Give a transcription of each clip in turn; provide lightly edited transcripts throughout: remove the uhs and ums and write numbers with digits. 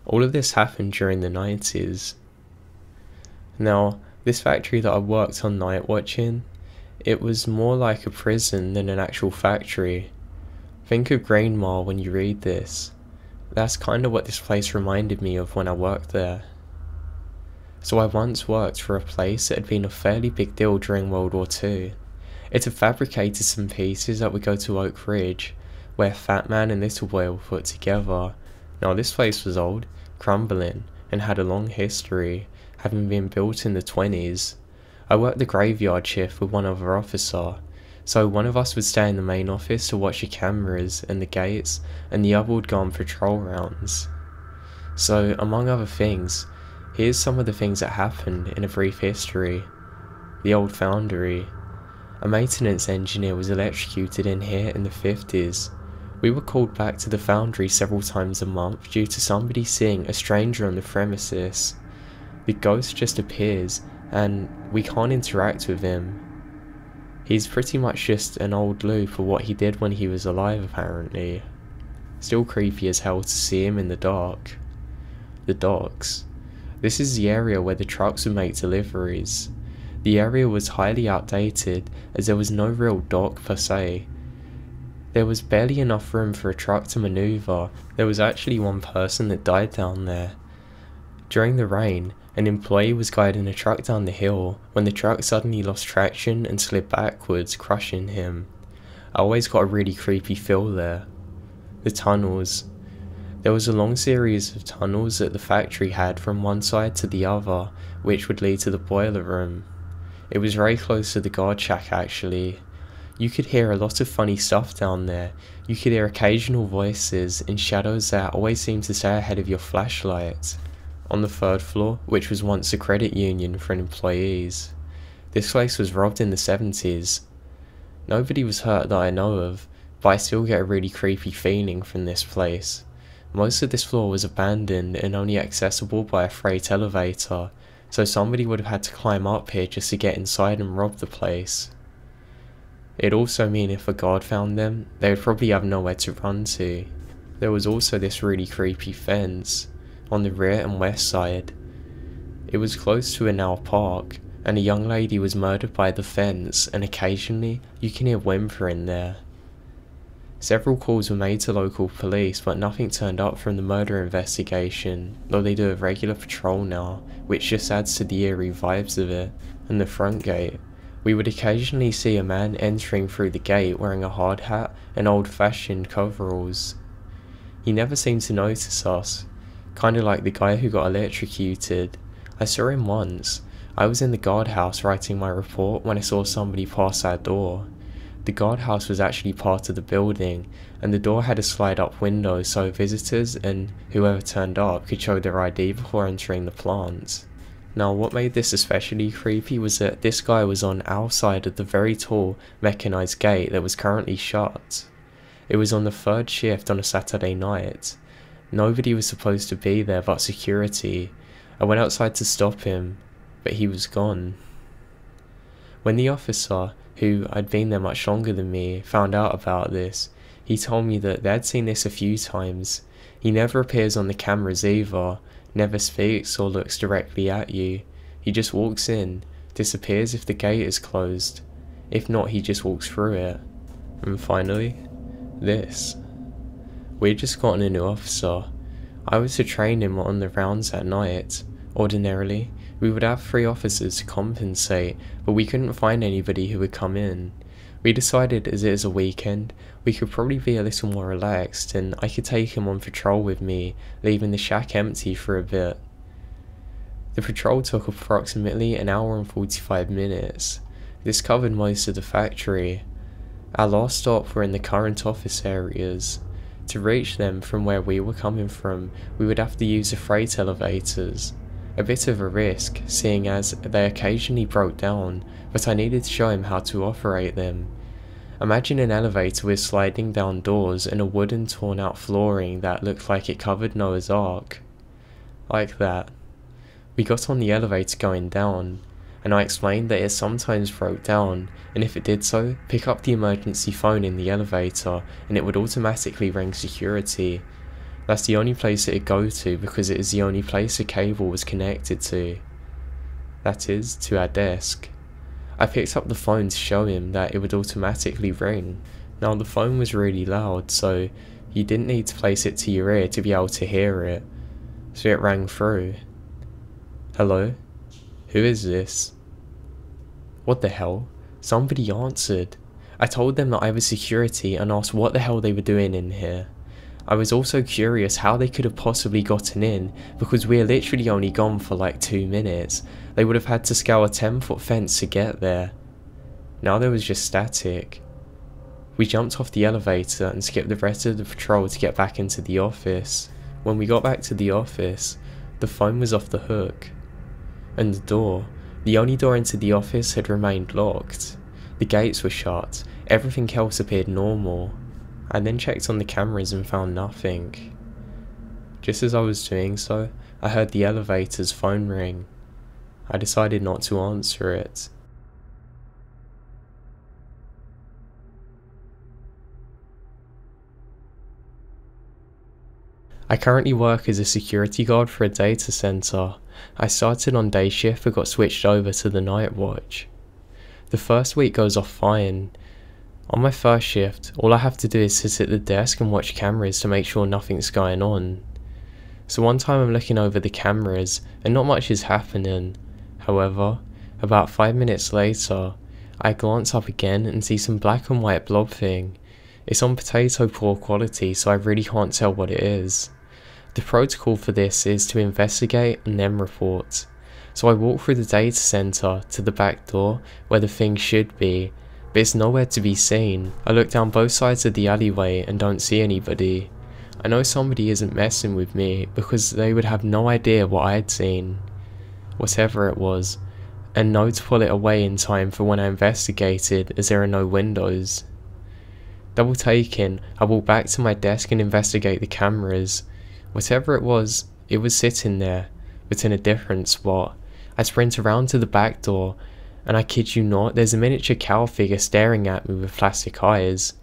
All of this happened during the 90s. Now, this factory that I worked on night watching, it was more like a prison than an actual factory. Think of Green Mile when you read this. That's kind of what this place reminded me of when I worked there. So I once worked for a place that had been a fairly big deal during World War II. It had fabricated some pieces that would go to Oak Ridge, where Fat Man and Little Boy were put together. Now this place was old, crumbling, and had a long history, having been built in the 20s. I worked the graveyard shift with one other officer, so one of us would stay in the main office to watch the cameras and the gates, and the other would go on patrol rounds. So, among other things, here's some of the things that happened in a brief history. The old foundry. A maintenance engineer was electrocuted in here in the 50s. We were called back to the foundry several times a month due to somebody seeing a stranger on the premises. The ghost just appears, and we can't interact with him. He's pretty much just an old Lou for what he did when he was alive, apparently. Still creepy as hell to see him in the dark. The docks. This is the area where the trucks would make deliveries. The area was highly outdated as there was no real dock per se. There was barely enough room for a truck to maneuver. There was actually one person that died down there. During the rain, an employee was guiding a truck down the hill when the truck suddenly lost traction and slid backwards, crushing him. I always got a really creepy feel there. The tunnels. There was a long series of tunnels that the factory had from one side to the other, which would lead to the boiler room. It was very close to the guard shack actually. You could hear a lot of funny stuff down there. You could hear occasional voices and shadows that always seemed to stay ahead of your flashlight. On the third floor, which was once a credit union for employees. This place was robbed in the 70s. Nobody was hurt that I know of, but I still get a really creepy feeling from this place. Most of this floor was abandoned and only accessible by a freight elevator, so somebody would have had to climb up here just to get inside and rob the place. It'd also mean if a guard found them, they would probably have nowhere to run to. There was also this really creepy fence on the rear and west side. It was close to a now park, and a young lady was murdered by the fence, and occasionally you can hear whimpering there. Several calls were made to local police, but nothing turned up from the murder investigation, though they do a regular patrol now, which just adds to the eerie vibes of it. And the front gate. We would occasionally see a man entering through the gate wearing a hard hat and old-fashioned coveralls. He never seemed to notice us. Kinda like the guy who got electrocuted. I saw him once. I was in the guardhouse writing my report when I saw somebody pass our door. The guardhouse was actually part of the building, and the door had a slide-up window so visitors and whoever turned up could show their ID before entering the plant. Now what made this especially creepy was that this guy was on our side of the very tall mechanized gate that was currently shut. It was on the third shift on a Saturday night. Nobody was supposed to be there but security. I went outside to stop him, but he was gone. When the officer, who had been there much longer than me, found out about this, he told me that they'd seen this a few times. He never appears on the cameras either, never speaks or looks directly at you. He just walks in, disappears if the gate is closed. If not, he just walks through it. And finally, this. We'd just gotten a new officer. I was to train him on the rounds at night. Ordinarily, we would have 3 officers to compensate, but we couldn't find anybody who would come in. We decided as it is a weekend, we could probably be a little more relaxed and I could take him on patrol with me, leaving the shack empty for a bit. The patrol took approximately an hour and 45 minutes. This covered most of the factory. Our last stop were in the current office areas. To reach them from where we were coming from, we would have to use the freight elevators. A bit of a risk, seeing as they occasionally broke down, but I needed to show him how to operate them. Imagine an elevator with sliding down doors and a wooden torn out flooring that looked like it covered Noah's Ark. Like that. We got on the elevator going down, and I explained that it sometimes broke down, and if it did so, pick up the emergency phone in the elevator and it would automatically ring security. That's the only place it'd go to because it is the only place a cable was connected to. That is, to our desk. I picked up the phone to show him that it would automatically ring. Now the phone was really loud, so you didn't need to place it to your ear to be able to hear it. So it rang through. Hello? Who is this? What the hell? Somebody answered. I told them that I was security and asked what the hell they were doing in here. I was also curious how they could have possibly gotten in because we are literally only gone for like 2 minutes. They would have had to scale a 10-foot fence to get there. Now there was just static. We jumped off the elevator and skipped the rest of the patrol to get back into the office. When we got back to the office, the phone was off the hook. And the door, the only door into the office, had remained locked. The gates were shut, everything else appeared normal. I then checked on the cameras and found nothing. Just as I was doing so, I heard the elevator's phone ring. I decided not to answer it. I currently work as a security guard for a data center. I started on day shift but got switched over to the night watch. The first week goes off fine. On my first shift, all I have to do is sit at the desk and watch cameras to make sure nothing's going on. So one time I'm looking over the cameras and not much is happening. However, about 5 minutes later, I glance up again and see some black and white blob thing. It's on potato poor quality, so I really can't tell what it is. The protocol for this is to investigate and then report. So I walk through the data center to the back door where the thing should be, but it's nowhere to be seen. I look down both sides of the alleyway and don't see anybody. I know somebody isn't messing with me because they would have no idea what I had seen, whatever it was, and know to pull it away in time for when I investigated, as there are no windows. Double taking, I walk back to my desk and investigate the cameras. Whatever it was sitting there, but in a different spot. I sprint around to the back door, and I kid you not, there's a miniature cow figure staring at me with plastic eyes.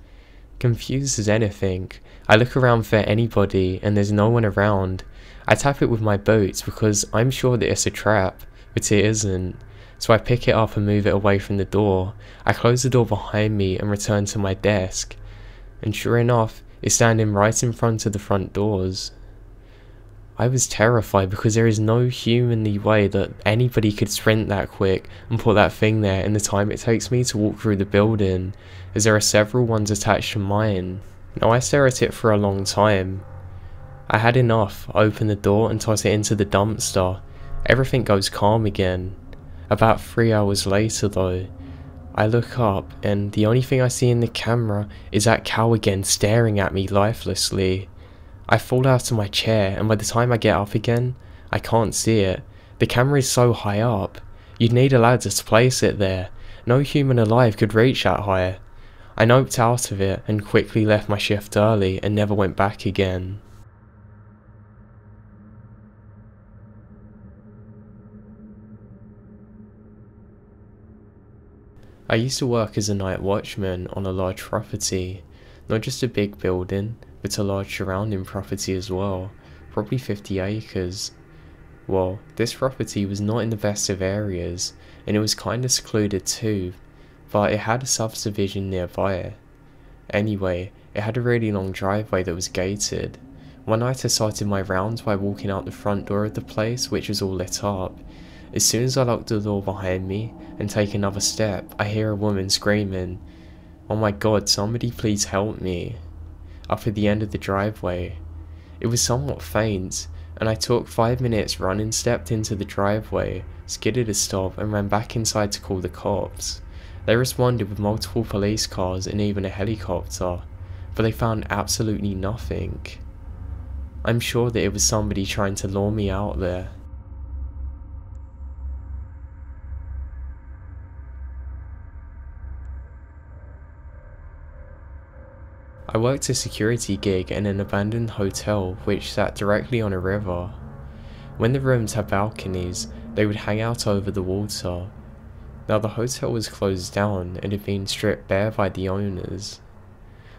Confused as anything, I look around for anybody, and there's no one around. I tap it with my boots because I'm sure that it's a trap, but it isn't. So I pick it up and move it away from the door. I close the door behind me and return to my desk. And sure enough, it's standing right in front of the front doors. I was terrified because there is no humanly way that anybody could sprint that quick and put that thing there in the time it takes me to walk through the building, as there are several ones attached to mine. Now I stare at it for a long time. I had enough, open the door and toss it into the dumpster. Everything goes calm again. About 3 hours later though, I look up and the only thing I see in the camera is that cow again staring at me lifelessly. I fall out of my chair and by the time I get up again, I can't see it. The camera is so high up, you'd need a ladder to place it there. No human alive could reach that high. I noped out of it and quickly left my shift early and never went back again. I used to work as a night watchman on a large property, not just a big building, but a large surrounding property as well, probably 50 acres. Well, this property was not in the best of areas, and it was kinda secluded too, but it had a subdivision nearby. Anyway, it had a really long driveway that was gated. One night I started my rounds by walking out the front door of the place, which was all lit up. As soon as I locked the door behind me and take another step, I hear a woman screaming, "Oh my god, somebody please help me," up at the end of the driveway. It was somewhat faint, and I took 5 minutes running, stepped into the driveway, skidded a stop and ran back inside to call the cops. They responded with multiple police cars and even a helicopter, but they found absolutely nothing. I'm sure that it was somebody trying to lure me out there. I worked a security gig in an abandoned hotel which sat directly on a river. When the rooms had balconies, they would hang out over the water. Now the hotel was closed down and had been stripped bare by the owners.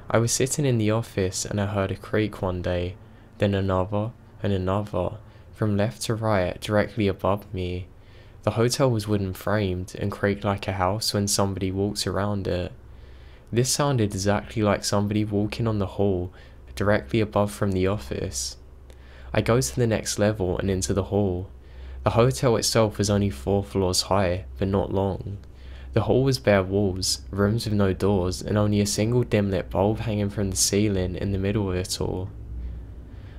I was sitting in the office and I heard a creak one day, then another, and another, from left to right, directly above me. The hotel was wooden framed and creaked like a house when somebody walks around it. This sounded exactly like somebody walking on the hall directly above from the office. I go to the next level and into the hall. The hotel itself was only 4 floors high, but not long. The hall was bare walls, rooms with no doors, and only a single dim-lit bulb hanging from the ceiling in the middle of it all.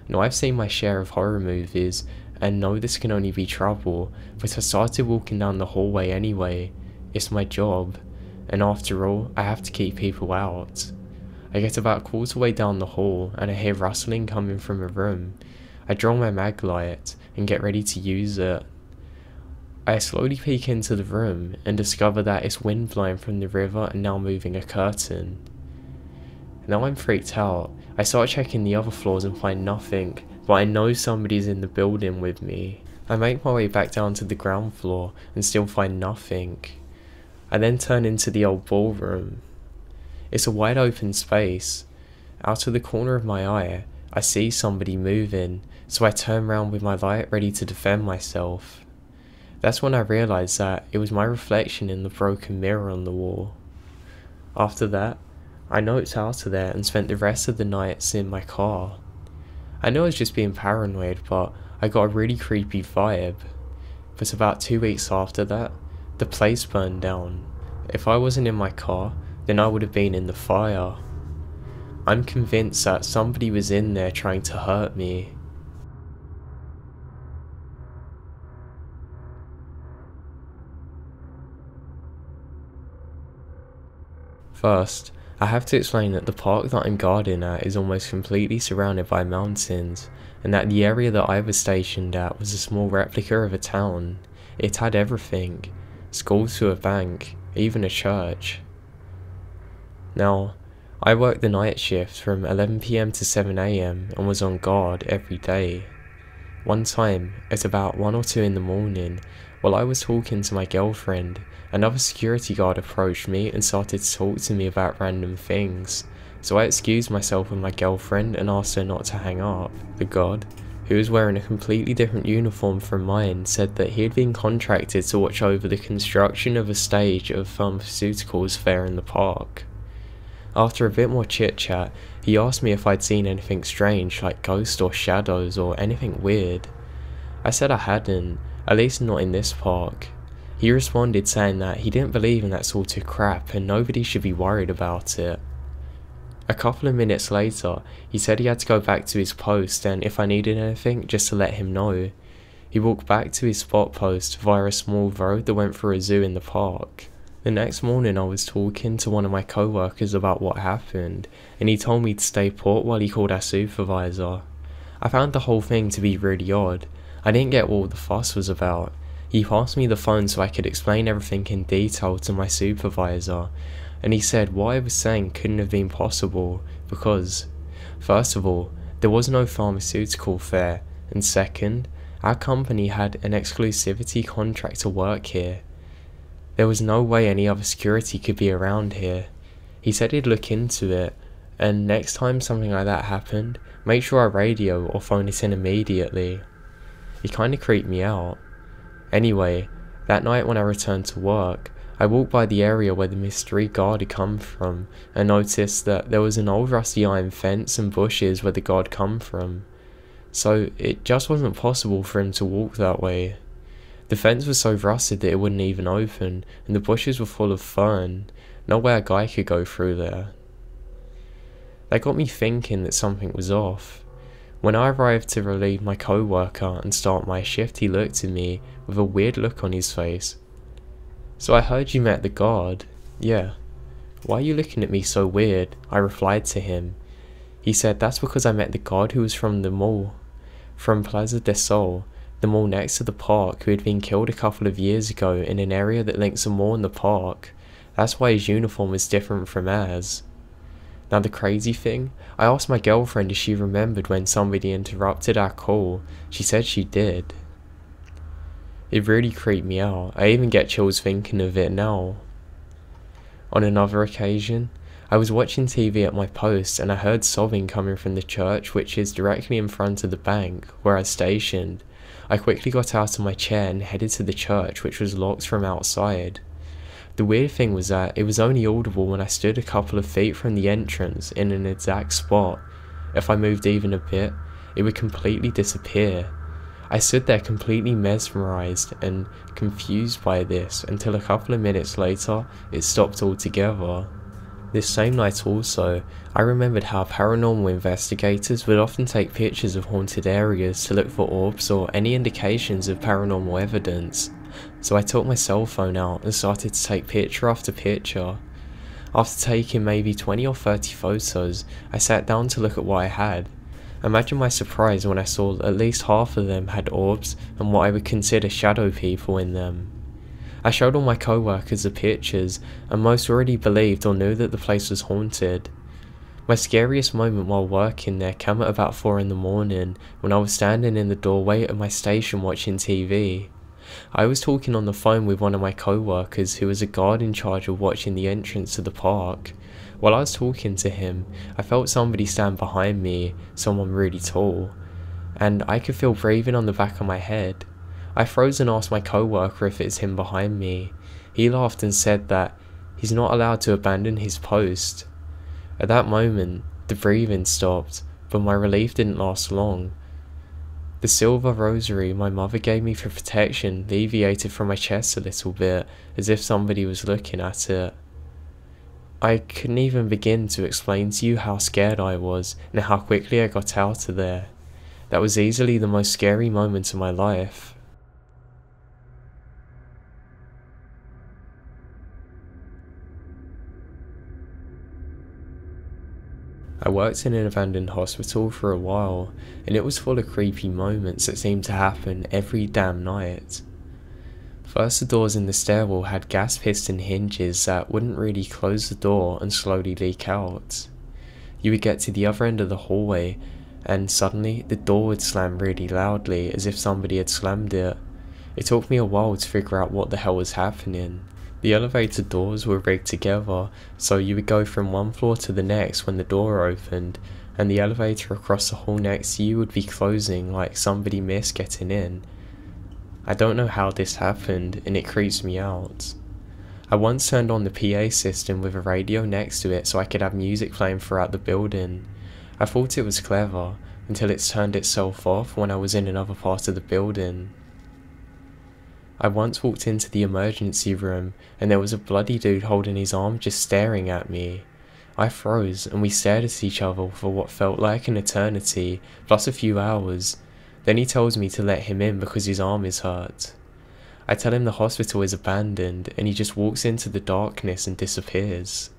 Now, I've seen my share of horror movies, and know this can only be trouble, but I started walking down the hallway anyway. It's my job, and after all, I have to keep people out. I get about a quarter way down the hall, and I hear rustling coming from a room. I draw my mag light, and get ready to use it. I slowly peek into the room, and discover that it's wind blowing from the river and now moving a curtain. Now I'm freaked out. I start checking the other floors and find nothing, but I know somebody's in the building with me. I make my way back down to the ground floor and still find nothing. I then turn into the old ballroom. It's a wide open space. Out of the corner of my eye, I see somebody moving, so I turn round with my light ready to defend myself. That's when I realised that it was my reflection in the broken mirror on the wall. After that, I notes out of there and spent the rest of the nights in my car. I know I was just being paranoid, but I got a really creepy vibe. But about 2 weeks after that, the place burned down. If I wasn't in my car, then I would have been in the fire. I'm convinced that somebody was in there trying to hurt me. First, I have to explain that the park that I'm guarding at is almost completely surrounded by mountains, and that the area that I was stationed at was a small replica of a town. It had everything, schools to a bank, even a church. Now, I worked the night shift from 11 PM to 7 AM and was on guard every day. One time, at about 1 or 2 in the morning, while I was talking to my girlfriend, another security guard approached me and started to talk to me about random things, so I excused myself with my girlfriend and asked her not to hang up. The guard, who was wearing a completely different uniform from mine, said that he had been contracted to watch over the construction of a stage of pharmaceuticals fair in the park. After a bit more chit-chat, he asked me if I'd seen anything strange like ghosts or shadows or anything weird. I said I hadn't, at least not in this park. He responded saying that he didn't believe in that sort of crap and nobody should be worried about it. A couple of minutes later, he said he had to go back to his post and if I needed anything, just to let him know. He walked back to his spot post via a small road that went through a zoo in the park. The next morning I was talking to one of my co-workers about what happened, and he told me to stay put while he called our supervisor. I found the whole thing to be really odd. I didn't get what all the fuss was about. He passed me the phone so I could explain everything in detail to my supervisor, and he said what I was saying couldn't have been possible because, first of all, there was no pharmaceutical fair, and second, our company had an exclusivity contract to work here. There was no way any other security could be around here. He said he'd look into it, and next time something like that happened, make sure I radio or phone it in immediately. He kinda creeped me out. Anyway, that night when I returned to work, I walked by the area where the mystery guard had come from, and noticed that there was an old rusty iron fence and bushes where the guard come from. So it just wasn't possible for him to walk that way. The fence was so rusted that it wouldn't even open, and the bushes were full of fern. No way a guy could go through there. That got me thinking that something was off. When I arrived to relieve my co-worker and start my shift, he looked at me with a weird look on his face. "So I heard you met the guard." "Yeah." "Why are you looking at me so weird?" I replied to him. He said that's because I met the guard who was from the mall, from Plaza del Sol, the mall next to the park, who had been killed a couple of years ago in an area that links a mall and the park. That's why his uniform was different from ours. Now the crazy thing, I asked my girlfriend if she remembered when somebody interrupted our call. She said she did. It really creeped me out. I even get chills thinking of it now. On another occasion, I was watching TV at my post and I heard sobbing coming from the church, which is directly in front of the bank where I was stationed. I quickly got out of my chair and headed to the church, which was locked from outside. The weird thing was that it was only audible when I stood a couple of feet from the entrance in an exact spot. If I moved even a bit, it would completely disappear. I stood there completely mesmerized and confused by this until a couple of minutes later it stopped altogether. This same night also, I remembered how paranormal investigators would often take pictures of haunted areas to look for orbs or any indications of paranormal evidence. So I took my cell phone out and started to take picture after picture. After taking maybe 20 or 30 photos, I sat down to look at what I had. Imagine my surprise when I saw at least half of them had orbs and what I would consider shadow people in them. I showed all my co-workers the pictures, and most already believed or knew that the place was haunted. My scariest moment while working there came at about 4 in the morning when I was standing in the doorway at my station watching TV. I was talking on the phone with one of my co-workers who was a guard in charge of watching the entrance to the park. While I was talking to him, I felt somebody stand behind me, someone really tall, and I could feel breathing on the back of my head. I froze and asked my co-worker if it's him behind me. He laughed and said that he's not allowed to abandon his post. At that moment, the breathing stopped, but my relief didn't last long. The silver rosary my mother gave me for protection deviated from my chest a little bit, as if somebody was looking at it. I couldn't even begin to explain to you how scared I was and how quickly I got out of there. That was easily the most scary moment of my life. I worked in an abandoned hospital for a while, and it was full of creepy moments that seemed to happen every damn night. First, the doors in the stairwell had gas piston hinges that wouldn't really close the door and slowly leak out. You would get to the other end of the hallway, and suddenly the door would slam really loudly as if somebody had slammed it. It took me a while to figure out what the hell was happening. The elevator doors were rigged together, so you would go from one floor to the next when the door opened, and the elevator across the hall next to you would be closing like somebody missed getting in. I don't know how this happened, and it creeps me out. I once turned on the PA system with a radio next to it so I could have music playing throughout the building. I thought it was clever, until it's turned itself off when I was in another part of the building. I once walked into the emergency room and there was a bloody dude holding his arm just staring at me. I froze and we stared at each other for what felt like an eternity, plus a few hours. Then he tells me to let him in because his arm is hurt. I tell him the hospital is abandoned and he just walks into the darkness and disappears.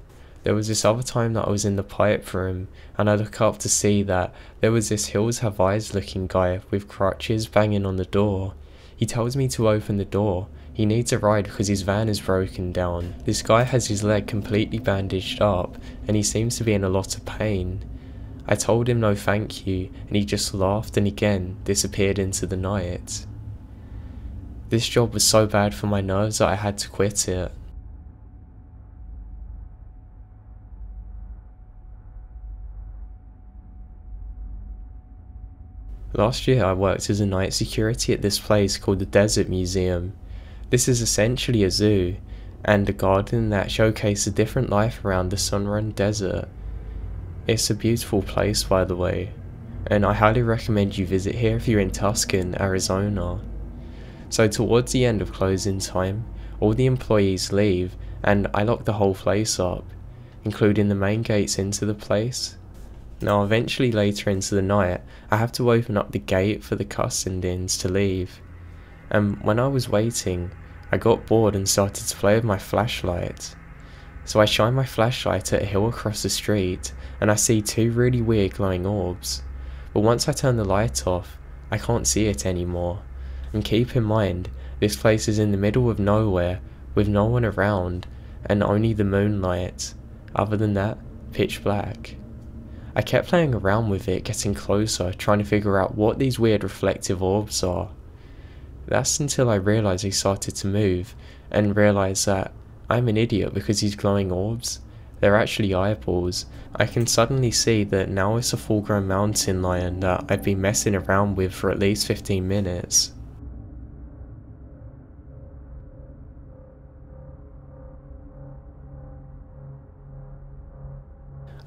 There was this other time that I was in the pipe room and I look up to see that there was this Hills Have Eyes looking guy with crutches banging on the door. He tells me to open the door. He needs a ride because his van is broken down. This guy has his leg completely bandaged up and he seems to be in a lot of pain. I told him no thank you and he just laughed and again disappeared into the night. This job was so bad for my nerves that I had to quit it. Last year I worked as a night security at this place called the Desert Museum. This is essentially a zoo, and a garden that showcases a different life around the sun-run desert. It's a beautiful place, by the way, and I highly recommend you visit here if you're in Tucson, Arizona. So towards the end of closing time, all the employees leave and I lock the whole place up, including the main gates into the place. Now eventually later into the night, I have to open up the gate for the custodians to leave, and when I was waiting, I got bored and started to play with my flashlight. So I shine my flashlight at a hill across the street, and I see two really weird glowing orbs, but once I turn the light off, I can't see it anymore. And keep in mind, this place is in the middle of nowhere, with no one around, and only the moonlight. Other than that, pitch black. I kept playing around with it, getting closer, trying to figure out what these weird reflective orbs are. That's until I realised they started to move, and realised that I'm an idiot because these glowing orbs, They're actually eyeballs. I can suddenly see that now it's a full-grown mountain lion that I've been messing around with for at least 15 minutes.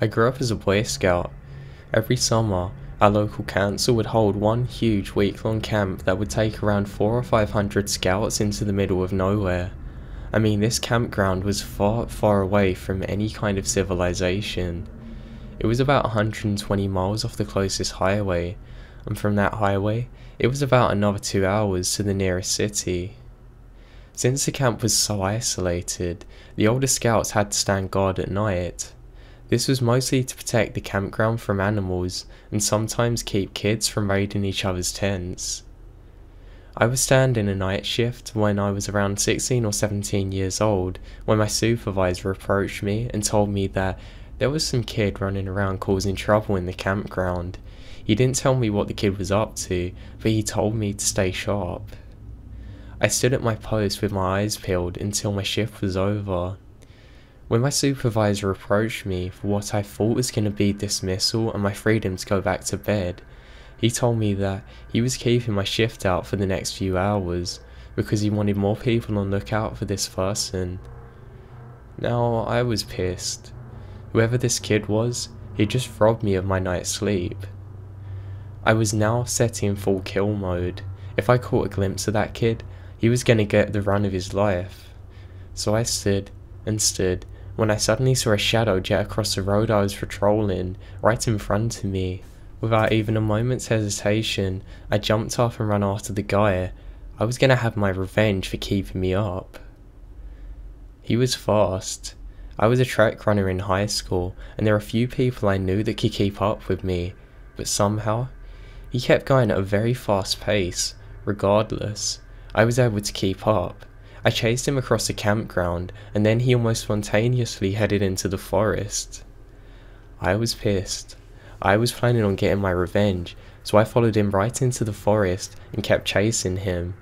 I grew up as a Boy Scout. Every summer, our local council would hold one huge week-long camp that would take around 400 or 500 scouts into the middle of nowhere. I mean, this campground was far, far away from any kind of civilization. It was about 120 miles off the closest highway, and from that highway, it was about another 2 hours to the nearest city. Since the camp was so isolated, the older scouts had to stand guard at night. This was mostly to protect the campground from animals and sometimes keep kids from raiding each other's tents. I was standing a night shift when I was around 16 or 17 years old when my supervisor approached me and told me that there was some kid running around causing trouble in the campground. He didn't tell me what the kid was up to, but he told me to stay sharp. I stood at my post with my eyes peeled until my shift was over. When my supervisor approached me for what I thought was going to be dismissal and my freedom to go back to bed, he told me that he was keeping my shift out for the next few hours because he wanted more people on lookout for this person. Now, I was pissed. Whoever this kid was, he just robbed me of my night's sleep. I was now set in full kill mode. If I caught a glimpse of that kid, he was going to get the run of his life. So I stood and stood when I suddenly saw a shadow jet across the road I was patrolling, right in front of me. Without even a moment's hesitation, I jumped up and ran after the guy. I was going to have my revenge for keeping me up. He was fast. I was a track runner in high school, and there were a few people I knew that could keep up with me, but somehow, he kept going at a very fast pace. Regardless, I was able to keep up. I chased him across the campground, and then he almost spontaneously headed into the forest. I was pissed. I was planning on getting my revenge, so I followed him right into the forest and kept chasing him.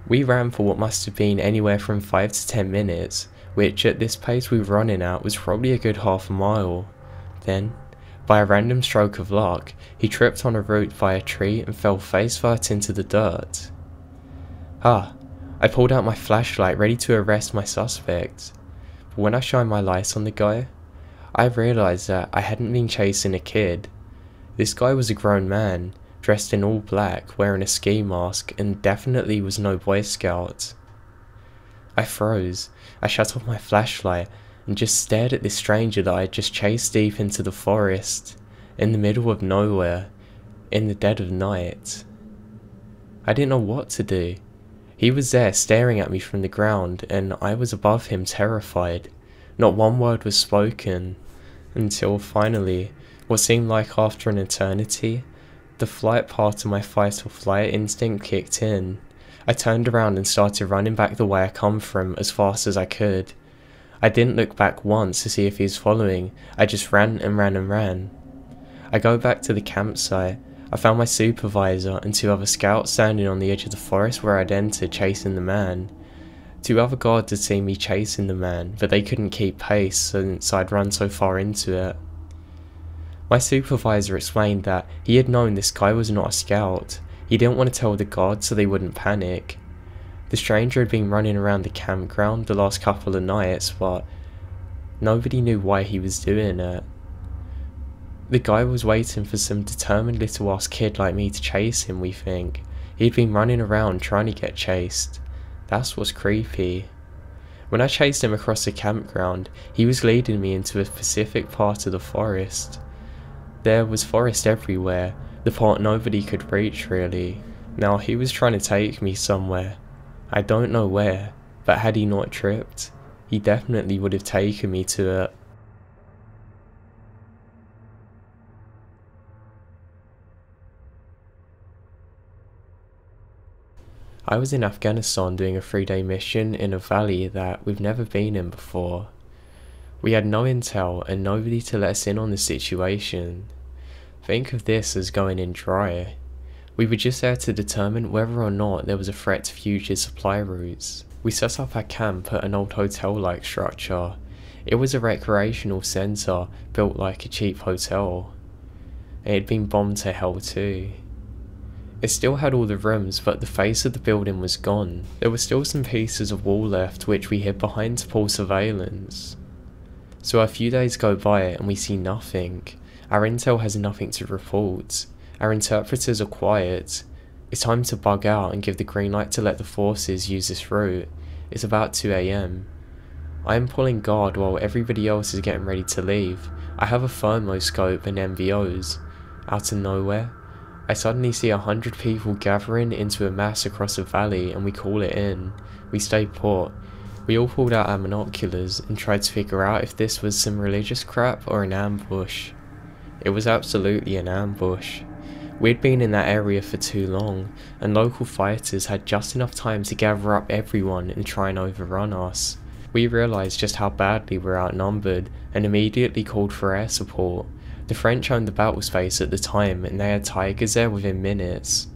We ran for what must have been anywhere from 5 to 10 minutes, which at this pace we were running at was probably a good half a mile. Then, by a random stroke of luck, he tripped on a root by a tree and fell face first into the dirt. I pulled out my flashlight ready to arrest my suspect, but when I shined my light on the guy, I realised that I hadn't been chasing a kid. This guy was a grown man, dressed in all black, wearing a ski mask, and definitely was no Boy Scout. I froze, I shut off my flashlight, and just stared at this stranger that I had just chased deep into the forest, in the middle of nowhere, in the dead of night. I didn't know what to do. He was there staring at me from the ground, and I was above him terrified. Not one word was spoken, until finally, what seemed like after an eternity, the flight part of my fight or flight instinct kicked in. I turned around and started running back the way I come from as fast as I could. I didn't look back once to see if he was following, I just ran and ran and ran. I go back to the campsite. I found my supervisor and 2 other scouts standing on the edge of the forest where I'd entered chasing the man. 2 other guards had seen me chasing the man, but they couldn't keep pace since I'd run so far into it. My supervisor explained that he had known this guy was not a scout. He didn't want to tell the guards so they wouldn't panic. The stranger had been running around the campground the last couple of nights, but nobody knew why he was doing it. The guy was waiting for some determined little ass kid like me to chase him, we think. He'd been running around trying to get chased. That's what's creepy. When I chased him across the campground, he was leading me into a specific part of the forest. There was forest everywhere, the part nobody could reach really. Now he was trying to take me somewhere. I don't know where, but had he not tripped, he definitely would have taken me to it. I was in Afghanistan doing a 3-day mission in a valley that we've never been in before. We had no intel and nobody to let us in on the situation. Think of this as going in dry. We were just there to determine whether or not there was a threat to future supply routes. We set up our camp at an old hotel-like structure. It was a recreational centre built like a cheap hotel. It had been bombed to hell too. It still had all the rooms, but the face of the building was gone. There were still some pieces of wall left which we hid behind to pull surveillance. So a few days go by and we see nothing. Our intel has nothing to report. Our interpreters are quiet. It's time to bug out and give the green light to let the forces use this route. It's about 2 AM. I am pulling guard while everybody else is getting ready to leave. I have a thermoscope and MVOs. Out of nowhere, I suddenly see 100 people gathering into a mass across a valley and we call it in. We stay put. We all pulled out our binoculars and tried to figure out if this was some religious crap or an ambush. It was absolutely an ambush. We'd been in that area for too long, and local fighters had just enough time to gather up everyone and try and overrun us. We realised just how badly we were outnumbered and immediately called for air support. The French owned the battle space at the time and they had tigers there within minutes.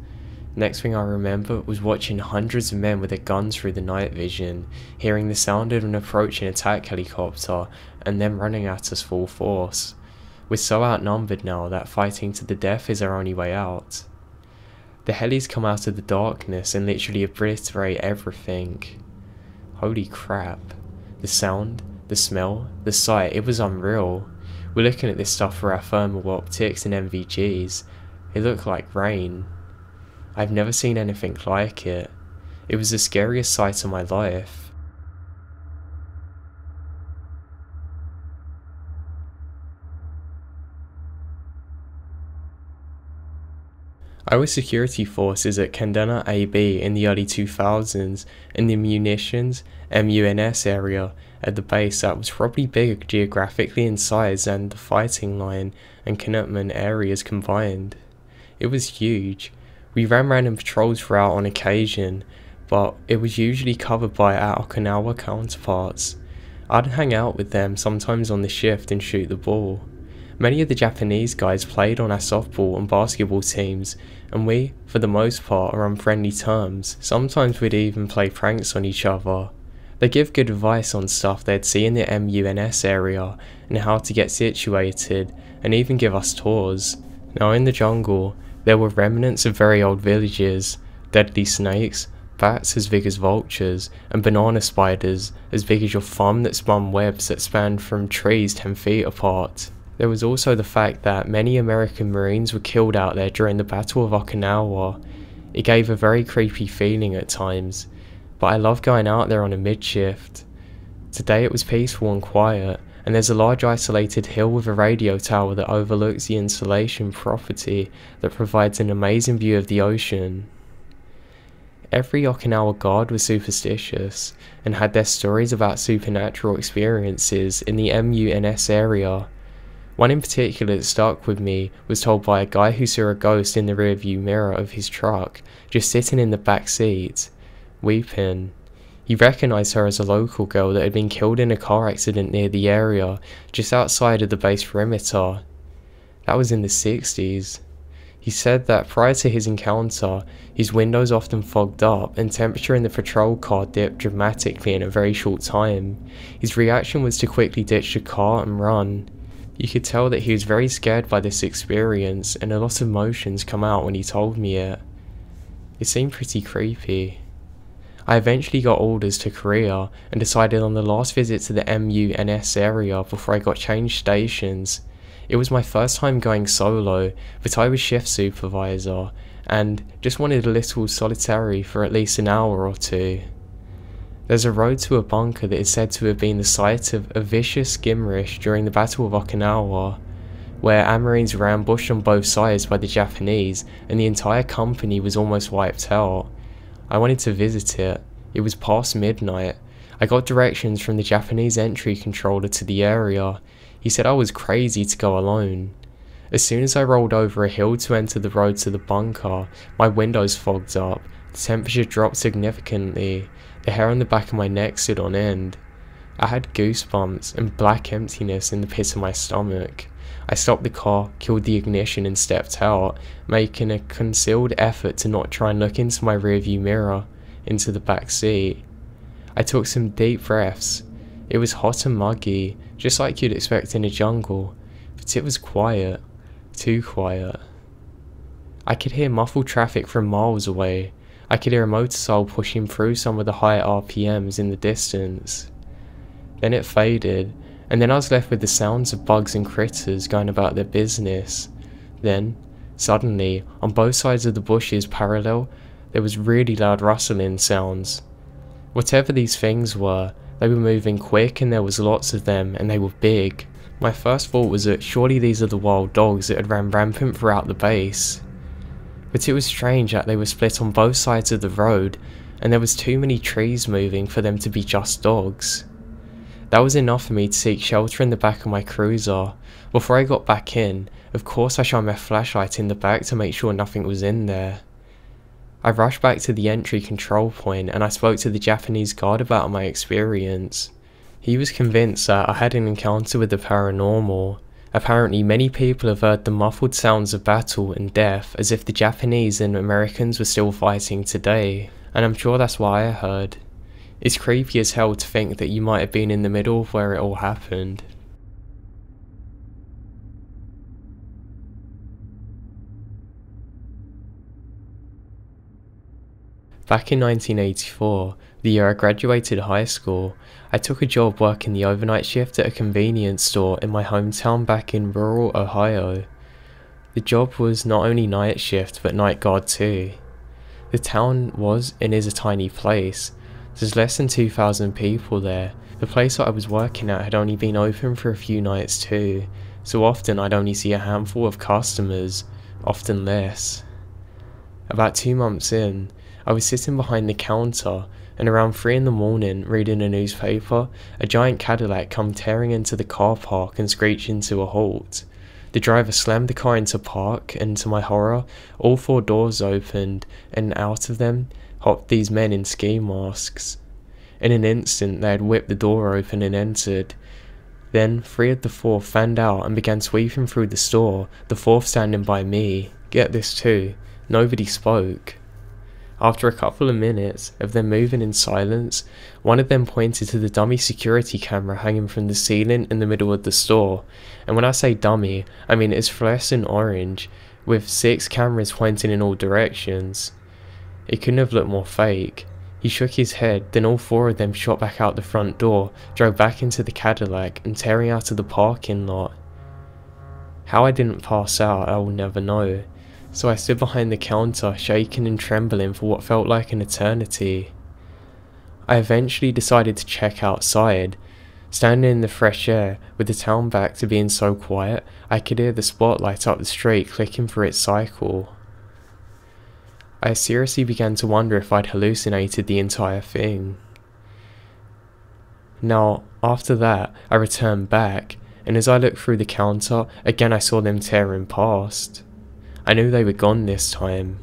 Next thing I remember was watching hundreds of men with their guns through the night vision, hearing the sound of an approaching attack helicopter and them running at us full force. We're so outnumbered now that fighting to the death is our only way out. The helis come out of the darkness and literally obliterate everything. Holy crap. The sound, the smell, the sight, it was unreal. We're looking at this stuff through our thermal optics and NVGs. It looked like rain. I've never seen anything like it. It was the scariest sight of my life. I was security forces at Candana AB in the early 2000s in the munitions MUNS area at the base that was probably bigger geographically in size than the fighting line and cantonment areas combined. It was huge. We ran random patrols throughout on occasion, but it was usually covered by our Okinawa counterparts. I'd hang out with them sometimes on the shift and shoot the ball. Many of the Japanese guys played on our softball and basketball teams, and we, for the most part, are on friendly terms. Sometimes we'd even play pranks on each other. They give good advice on stuff they'd see in the MUNS area and how to get situated, and even give us tours. Now in the jungle, there were remnants of very old villages, deadly snakes, bats as big as vultures, and banana spiders as big as your thumb that spun webs that spanned from trees 10 feet apart. There was also the fact that many American Marines were killed out there during the Battle of Okinawa. It gave a very creepy feeling at times, but I love going out there on a mid-shift. Today it was peaceful and quiet, and there's a large isolated hill with a radio tower that overlooks the installation property that provides an amazing view of the ocean. Every Okinawa god was superstitious, and had their stories about supernatural experiences in the MUNS area. One in particular that stuck with me was told by a guy who saw a ghost in the rearview mirror of his truck, just sitting in the back seat, weeping. He recognised her as a local girl that had been killed in a car accident near the area, just outside of the base perimeter. That was in the 60s. He said that prior to his encounter, his windows often fogged up and temperature in the patrol car dipped dramatically in a very short time. His reaction was to quickly ditch the car and run. You could tell that he was very scared by this experience, and a lot of emotions come out when he told me it. It seemed pretty creepy. I eventually got orders to Korea and decided on the last visit to the MUNS area before I got changed stations. It was my first time going solo, but I was shift supervisor and just wanted a little solitary for at least an hour or two. There's a road to a bunker that is said to have been the site of a vicious skirmish during the Battle of Okinawa, where our Marines were ambushed on both sides by the Japanese and the entire company was almost wiped out. I wanted to visit it. It was past midnight. I got directions from the Japanese entry controller to the area. He said I was crazy to go alone. As soon as I rolled over a hill to enter the road to the bunker, my windows fogged up, the temperature dropped significantly, the hair on the back of my neck stood on end. I had goosebumps and black emptiness in the pit of my stomach. I stopped the car, killed the ignition and stepped out, making a concealed effort to not try and look into my rearview mirror, into the back seat. I took some deep breaths, It was hot and muggy, just like you'd expect in a jungle, but it was quiet, too quiet. I could hear muffled traffic from miles away. I could hear a motorcycle pushing through some of the higher RPMs in the distance. Then it faded, and then I was left with the sounds of bugs and critters going about their business. Then, suddenly, on both sides of the bushes parallel, there was really loud rustling sounds. Whatever these things were, they were moving quick and there was lots of them and they were big. My first thought was that surely these are the wild dogs that had ran rampant throughout the base. But it was strange that they were split on both sides of the road and there was too many trees moving for them to be just dogs. That was enough for me to seek shelter in the back of my cruiser. Before I got back in, of course I shined my flashlight in the back to make sure nothing was in there. I rushed back to the entry control point and I spoke to the Japanese guard about my experience. He was convinced that I had an encounter with the paranormal. Apparently many people have heard the muffled sounds of battle and death as if the Japanese and Americans were still fighting today, and I'm sure that's why I heard. It's creepy as hell to think that you might have been in the middle of where it all happened. Back in 1984, the year I graduated high school, I took a job working the overnight shift at a convenience store in my hometown back in rural Ohio. The job was not only night shift but night guard too. The town was and is a tiny place. There's less than 2,000 people there. The place that I was working at had only been open for a few nights too, so often I'd only see a handful of customers, often less. About 2 months in, I was sitting behind the counter, and around 3 in the morning, reading a newspaper, a giant Cadillac come tearing into the car park and screeching to a halt. The driver slammed the car into park, and to my horror, all 4 doors opened, and out of them hopped these men in ski masks. In an instant, they had whipped the door open and entered. Then 3 of the 4 fanned out and began sweeping through the store, the 4th standing by me. Get this too, nobody spoke. After a couple of minutes of them moving in silence, one of them pointed to the dummy security camera hanging from the ceiling in the middle of the store. And when I say dummy, I mean it's fluorescent orange, with 6 cameras pointing in all directions. It couldn't have looked more fake. He shook his head, then all 4 of them shot back out the front door, drove back into the Cadillac, and tearing out of the parking lot. How I didn't pass out, I will never know. So I stood behind the counter, shaking and trembling for what felt like an eternity. I eventually decided to check outside. Standing in the fresh air, with the town back to being so quiet, I could hear the spotlight up the street clicking for its cycle. I seriously began to wonder if I'd hallucinated the entire thing. Now, after that, I returned back, and as I looked through the counter, again I saw them tearing past. I knew they were gone this time.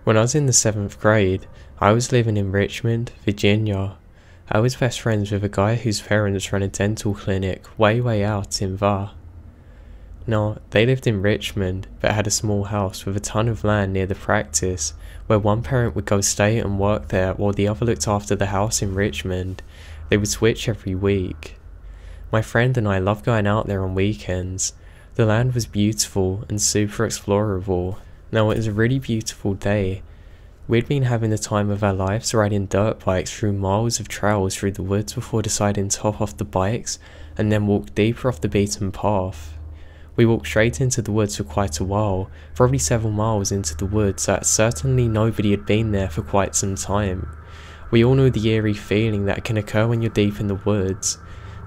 When I was in the 7th grade, I was living in Richmond, Virginia. I was best friends with a guy whose parents ran a dental clinic way out in VA. Now, they lived in Richmond, but had a small house with a ton of land near the practice, where one parent would go stay and work there while the other looked after the house in Richmond. They would switch every week. My friend and I loved going out there on weekends. The land was beautiful and super explorable. Now, it was a really beautiful day. We'd been having the time of our lives riding dirt bikes through miles of trails through the woods before deciding to hop off the bikes and then walk deeper off the beaten path. We walked straight into the woods for quite a while, probably several miles into the woods that certainly nobody had been there for quite some time. We all know the eerie feeling that can occur when you're deep in the woods.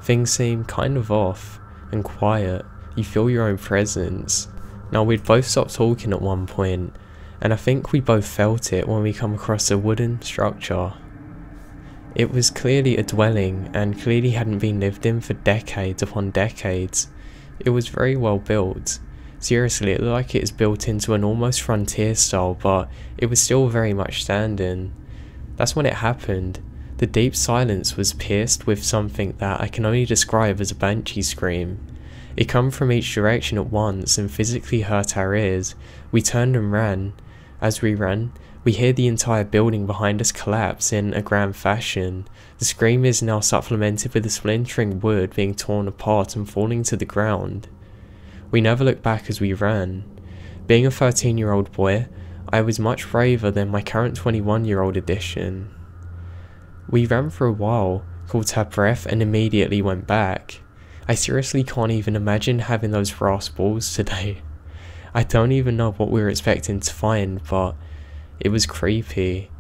Things seem kind of off and quiet, you feel your own presence. Now, we'd both stopped talking at one point, and I think we both felt it when we come across a wooden structure. It was clearly a dwelling and clearly hadn't been lived in for decades upon decades. It was very well built. Seriously, it looked like it was built into an almost frontier style, but it was still very much standing. That's when it happened. The deep silence was pierced with something that I can only describe as a banshee scream. It came from each direction at once and physically hurt our ears. We turned and ran. As we ran, we hear the entire building behind us collapse in a grand fashion. The scream is now supplemented with the splintering wood being torn apart and falling to the ground. We never looked back as we ran. Being a 13-year-old boy, I was much braver than my current 21-year-old edition. We ran for a while, caught our breath and immediately went back. I seriously can't even imagine having those brass balls today. I don't even know what we were expecting to find, but it was creepy.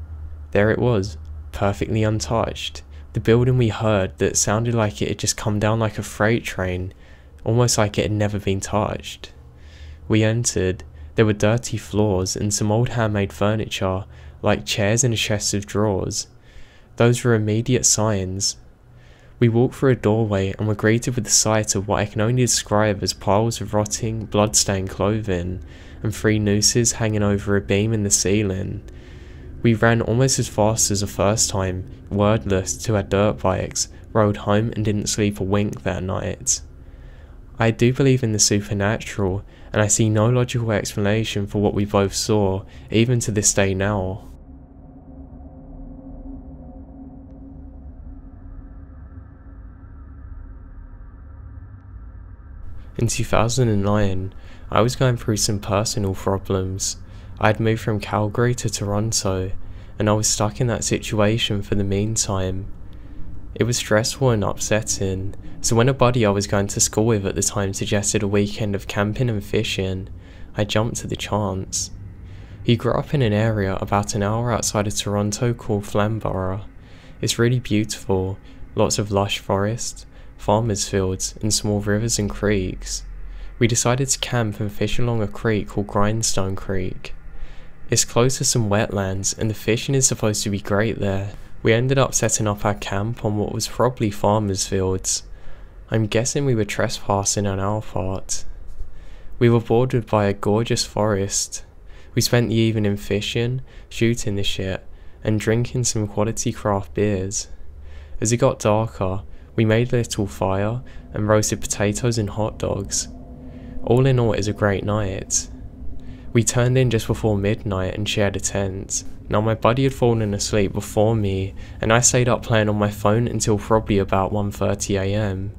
There it was, perfectly untouched. The building we heard that sounded like it had just come down like a freight train, almost like it had never been touched. We entered. There were dirty floors and some old handmade furniture, like chairs and a chest of drawers. Those were immediate signs. We walked through a doorway and were greeted with the sight of what I can only describe as piles of rotting, blood-stained clothing, and 3 nooses hanging over a beam in the ceiling. We ran almost as fast as the first time, wordless, to our dirt bikes, rode home and didn't sleep a wink that night. I do believe in the supernatural, and I see no logical explanation for what we both saw, even to this day now. In 2009, I was going through some personal problems. I had moved from Calgary to Toronto, and I was stuck in that situation for the meantime. It was stressful and upsetting, so when a buddy I was going to school with at the time suggested a weekend of camping and fishing, I jumped at the chance. He grew up in an area about an hour outside of Toronto called Flamborough. It's really beautiful, lots of lush forest, farmers' fields, and small rivers and creeks. We decided to camp and fish along a creek called Grindstone Creek. It's close to some wetlands and the fishing is supposed to be great there. We ended up setting up our camp on what was probably farmers' fields. I'm guessing we were trespassing on our part. We were bordered by a gorgeous forest. We spent the evening fishing, shooting the shit, and drinking some quality craft beers. As it got darker, we made a little fire and roasted potatoes and hot dogs. All in all, it was a great night. We turned in just before midnight and shared a tent. Now my buddy had fallen asleep before me, and I stayed up playing on my phone until probably about 1:30 AM.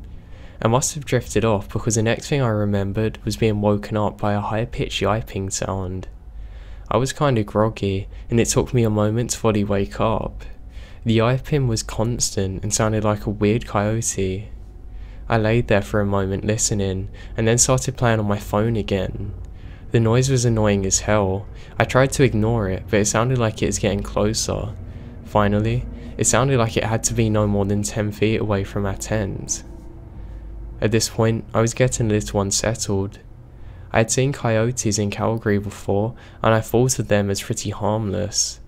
I must have drifted off because the next thing I remembered was being woken up by a high-pitched yiping sound. I was kinda groggy, and it took me a moment to fully wake up. The yiping was constant and sounded like a weird coyote. I laid there for a moment listening, and then started playing on my phone again. The noise was annoying as hell. I tried to ignore it, but it sounded like it was getting closer. Finally, it sounded like it had to be no more than 10 feet away from our tent. At this point, I was getting a little unsettled. I had seen coyotes in Calgary before, and I thought of them as pretty harmless.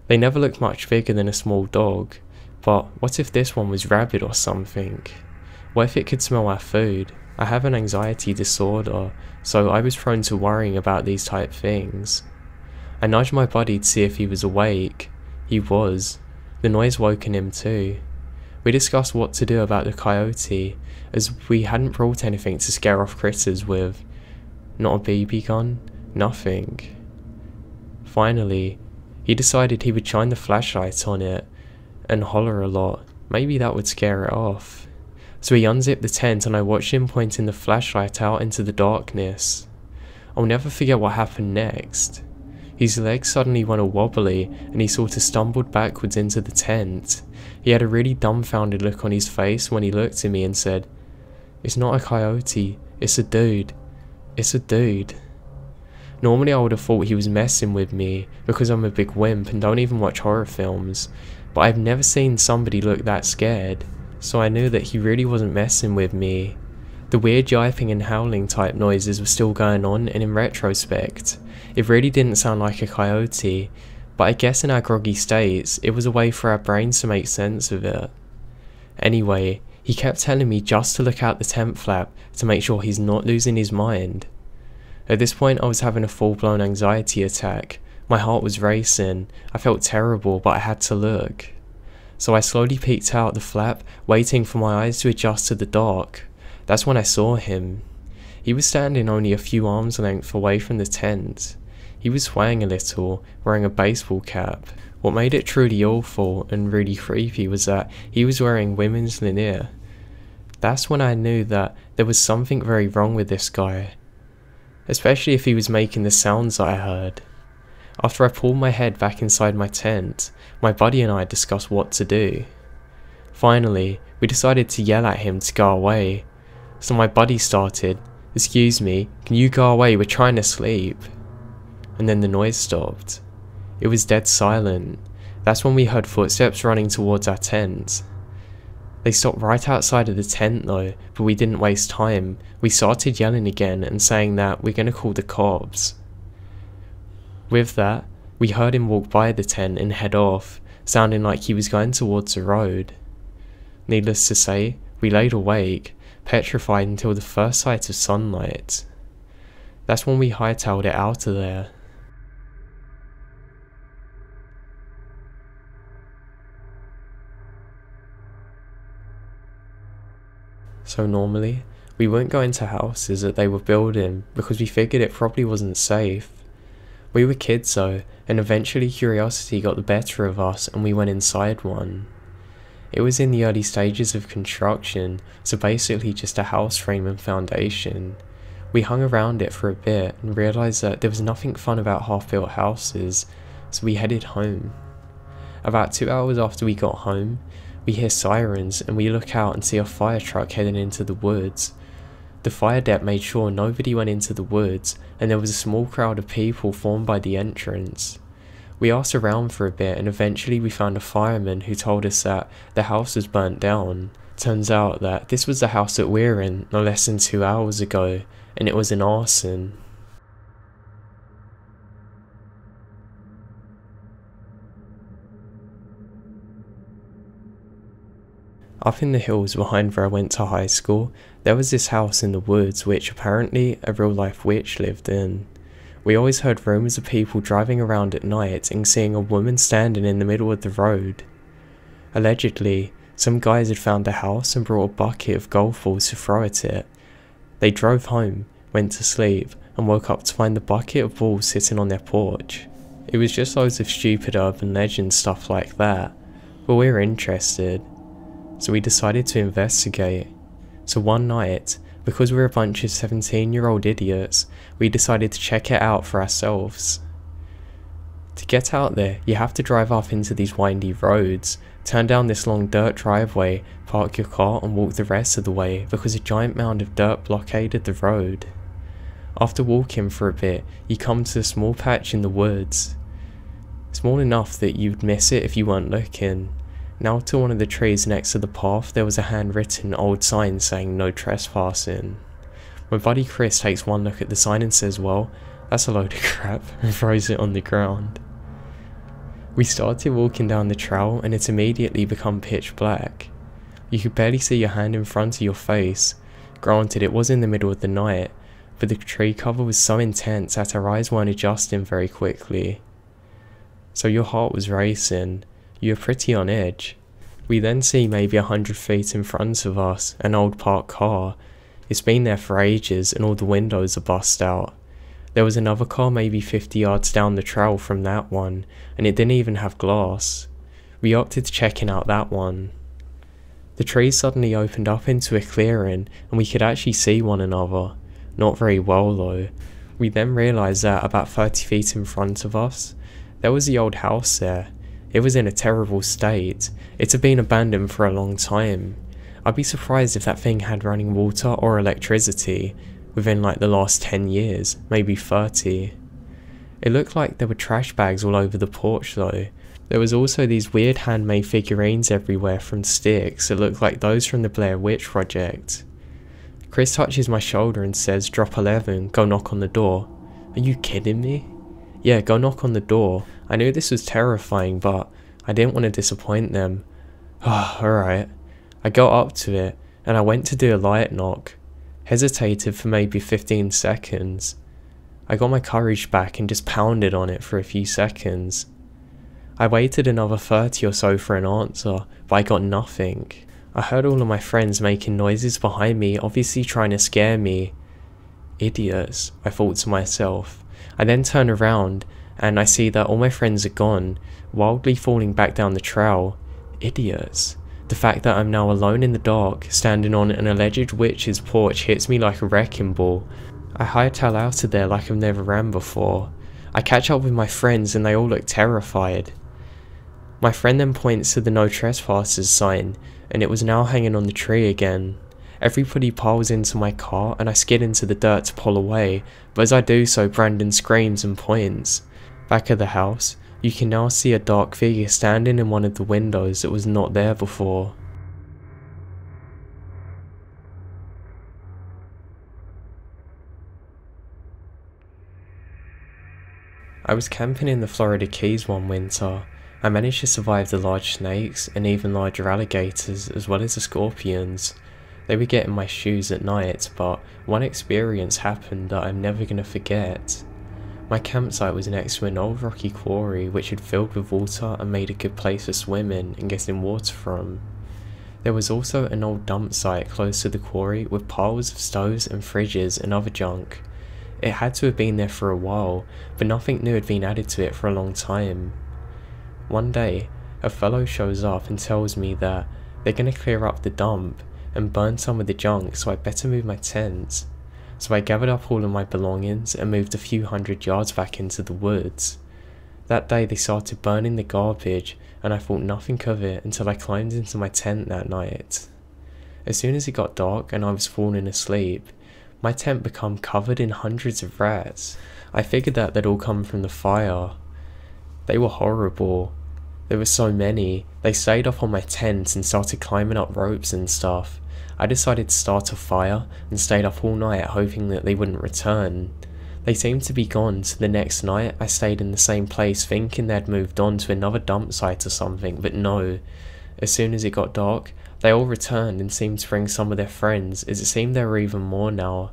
They never looked much bigger than a small dog, but what if this one was rabid or something? What if it could smell our food? I have an anxiety disorder, so I was prone to worrying about these type things. I nudged my buddy to see if he was awake. He was. The noise woken him too. We discussed what to do about the coyote, as we hadn't brought anything to scare off critters with. Not a BB gun, nothing. Finally, he decided he would shine the flashlight on it and holler a lot. Maybe that would scare it off. So he unzipped the tent and I watched him pointing the flashlight out into the darkness. I'll never forget what happened next. His legs suddenly went all wobbly and he sort of stumbled backwards into the tent. He had a really dumbfounded look on his face when he looked at me and said, "It's not a coyote, it's a dude. It's a dude." Normally I would have thought he was messing with me because I'm a big wimp and don't even watch horror films, but I've never seen somebody look that scared, so I knew that he really wasn't messing with me. The weird yiping and howling type noises were still going on, and in retrospect, it really didn't sound like a coyote, but I guess in our groggy states, it was a way for our brains to make sense of it. Anyway, he kept telling me just to look out the tent flap to make sure he's not losing his mind. At this point I was having a full-blown anxiety attack. My heart was racing. I felt terrible, but I had to look. So I slowly peeked out the flap, waiting for my eyes to adjust to the dark. That's when I saw him. He was standing only a few arms length away from the tent. He was swaying a little, wearing a baseball cap. What made it truly awful and really creepy was that he was wearing women's lanier. That's when I knew that there was something very wrong with this guy, especially if he was making the sounds that I heard. After I pulled my head back inside my tent, my buddy and I discussed what to do. Finally, we decided to yell at him to go away. So my buddy started, "Excuse me, can you go away, we're trying to sleep." And then the noise stopped. It was dead silent. That's when we heard footsteps running towards our tent. They stopped right outside of the tent though, but we didn't waste time. We started yelling again and saying that we're gonna call the cops. With that, we heard him walk by the tent and head off, sounding like he was going towards the road. Needless to say, we laid awake, petrified until the first sight of sunlight. That's when we hightailed it out of there. So normally, we wouldn't go into houses that they were building because we figured it probably wasn't safe. We were kids though, and eventually curiosity got the better of us and we went inside one. It was in the early stages of construction, so basically just a house frame and foundation. We hung around it for a bit and realised that there was nothing fun about half-built houses, so we headed home. About 2 hours after we got home, we hear sirens and we look out and see a fire truck heading into the woods. The fire dep made sure nobody went into the woods and there was a small crowd of people formed by the entrance. We asked around for a bit and eventually we found a fireman who told us that the house was burnt down. Turns out that this was the house that we're in no less than 2 hours ago, and it was an arson. Up in the hills behind where I went to high school, there was this house in the woods which apparently a real life witch lived in. We always heard rumours of people driving around at night and seeing a woman standing in the middle of the road. Allegedly, some guys had found the house and brought a bucket of golf balls to throw at it. They drove home, went to sleep, and woke up to find the bucket of balls sitting on their porch. It was just loads of stupid urban legend stuff like that, but we were interested. So we decided to investigate. So one night, because we're a bunch of 17-year-old idiots, we decided to check it out for ourselves. To get out there, you have to drive up into these windy roads, turn down this long dirt driveway, park your car and walk the rest of the way because a giant mound of dirt blockaded the road. After walking for a bit, you come to a small patch in the woods. Small enough that you'd miss it if you weren't looking. Now to one of the trees next to the path there was a handwritten old sign saying no trespassing. My buddy Chris takes one look at the sign and says, "Well, that's a load of crap," and throws it on the ground. We started walking down the trail and it immediately became pitch black. You could barely see your hand in front of your face. Granted, it was in the middle of the night, but the tree cover was so intense that our eyes weren't adjusting very quickly. So your heart was racing. You were pretty on edge. We then see maybe 100 feet in front of us, an old parked car. It's been there for ages and all the windows are bust out. There was another car maybe 50 yards down the trail from that one, and it didn't even have glass. We opted to checking out that one. The trees suddenly opened up into a clearing and we could actually see one another. Not very well though. We then realised that about 30 feet in front of us, there was the old house there. It was in a terrible state. It had been abandoned for a long time. I'd be surprised if that thing had running water or electricity within like the last 10 years, maybe 30. It looked like there were trash bags all over the porch though. There was also these weird handmade figurines everywhere from sticks that looked like those from the Blair Witch Project. Chris touches my shoulder and says, "Drop 11, go knock on the door." Are you kidding me? Yeah, go knock on the door. I knew this was terrifying, but I didn't want to disappoint them. Alright. I got up to it, and I went to do a light knock. Hesitated for maybe 15 seconds. I got my courage back and just pounded on it for a few seconds. I waited another 30 or so for an answer, but I got nothing. I heard all of my friends making noises behind me, obviously trying to scare me. Idiots, I thought to myself. I then turn around and I see that all my friends are gone, wildly falling back down the trail. Idiots. The fact that I'm now alone in the dark, standing on an alleged witch's porch, hits me like a wrecking ball. I hightail out of there like I've never ran before. I catch up with my friends and they all look terrified. My friend then points to the no trespassers sign, and it was now hanging on the tree again. Everybody piles into my car and I skid into the dirt to pull away, but as I do so, Brandon screams and points. Back of the house, you can now see a dark figure standing in one of the windows that was not there before. I was camping in the Florida Keys one winter. I managed to survive the large snakes and even larger alligators as well as the scorpions. They would get in my shoes at night, but one experience happened that I'm never going to forget. My campsite was next to an old rocky quarry which had filled with water and made a good place for swimming and getting water from. There was also an old dump site close to the quarry with piles of stoves and fridges and other junk. It had to have been there for a while, but nothing new had been added to it for a long time. One day, a fellow shows up and tells me that they're going to clear up the dump and burn some of the junk, so I'd better move my tent. So I gathered up all of my belongings and moved a few hundred yards back into the woods. That day they started burning the garbage and I thought nothing of it until I climbed into my tent that night. As soon as it got dark and I was falling asleep, my tent became covered in hundreds of rats. I figured that they'd all come from the fire. They were horrible. There were so many. They stayed up on my tent and started climbing up ropes and stuff. I decided to start a fire and stayed up all night hoping that they wouldn't return. They seemed to be gone, so the next night I stayed in the same place thinking they'd moved on to another dump site or something, but no. As soon as it got dark, they all returned and seemed to bring some of their friends, as it seemed there were even more now.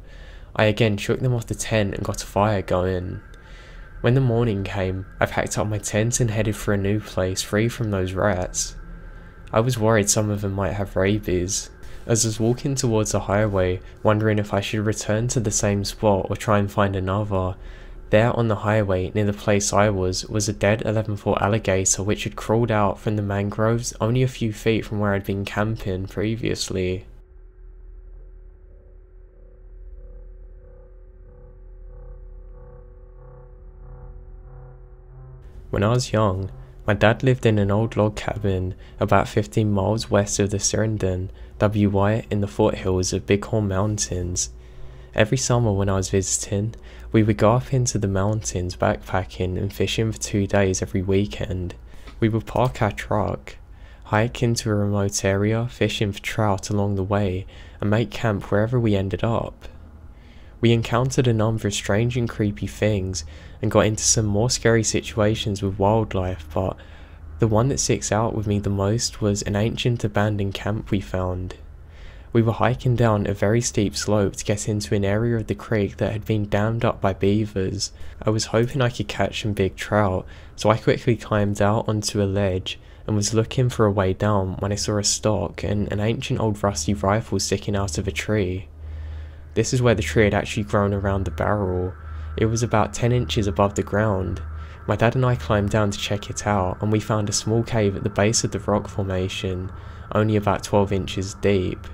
I again shook them off the tent and got a fire going. When the morning came, I packed up my tent and headed for a new place free from those rats. I was worried some of them might have rabies. As I was walking towards the highway, wondering if I should return to the same spot or try and find another, there on the highway near the place I was a dead 11-foot alligator which had crawled out from the mangroves only a few feet from where I'd been camping previously. When I was young, my dad lived in an old log cabin about 15 miles west of the Cerrendon, WY, in the foothills of Bighorn Mountains. Every summer when I was visiting, we would go up into the mountains backpacking and fishing for 2 days every weekend. We would park our truck, hike into a remote area, fishing for trout along the way, and make camp wherever we ended up. We encountered a number of strange and creepy things and got into some more scary situations with wildlife, but the one that sticks out with me the most was an ancient abandoned camp we found. We were hiking down a very steep slope to get into an area of the creek that had been dammed up by beavers. I was hoping I could catch some big trout, so I quickly climbed out onto a ledge and was looking for a way down when I saw a stock and an ancient old rusty rifle sticking out of a tree. This is where the tree had actually grown around the barrel. It was about 10 inches above the ground. My dad and I climbed down to check it out, and we found a small cave at the base of the rock formation, only about 12 inches deep,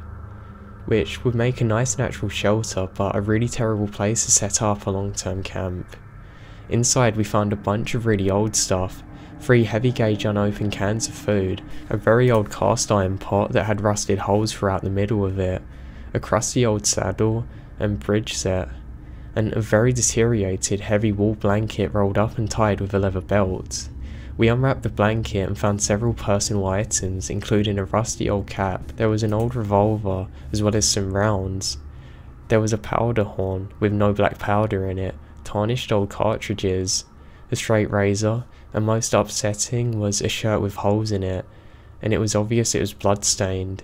which would make a nice natural shelter, but a really terrible place to set up a long-term camp. Inside we found a bunch of really old stuff, 3 heavy gauge unopened cans of food, a very old cast iron pot that had rusted holes throughout the middle of it, a crusty old saddle and bridge set, and a very deteriorated heavy wool blanket rolled up and tied with a leather belt. We unwrapped the blanket and found several personal items, including a rusty old cap. There was an old revolver, as well as some rounds. There was a powder horn with no black powder in it, tarnished old cartridges, a straight razor, and most upsetting was a shirt with holes in it, and it was obvious it was blood-stained.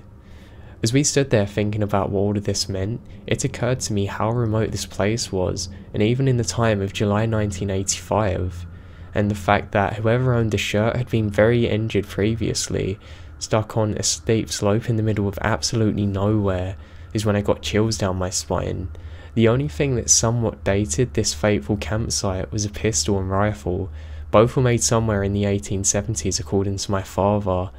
As we stood there thinking about what all of this meant, it occurred to me how remote this place was, and even in the time of July 1985, and the fact that whoever owned the shirt had been very injured previously, stuck on a steep slope in the middle of absolutely nowhere, is when I got chills down my spine. The only thing that somewhat dated this fateful campsite was a pistol and rifle. Both were made somewhere in the 1870s according to my father.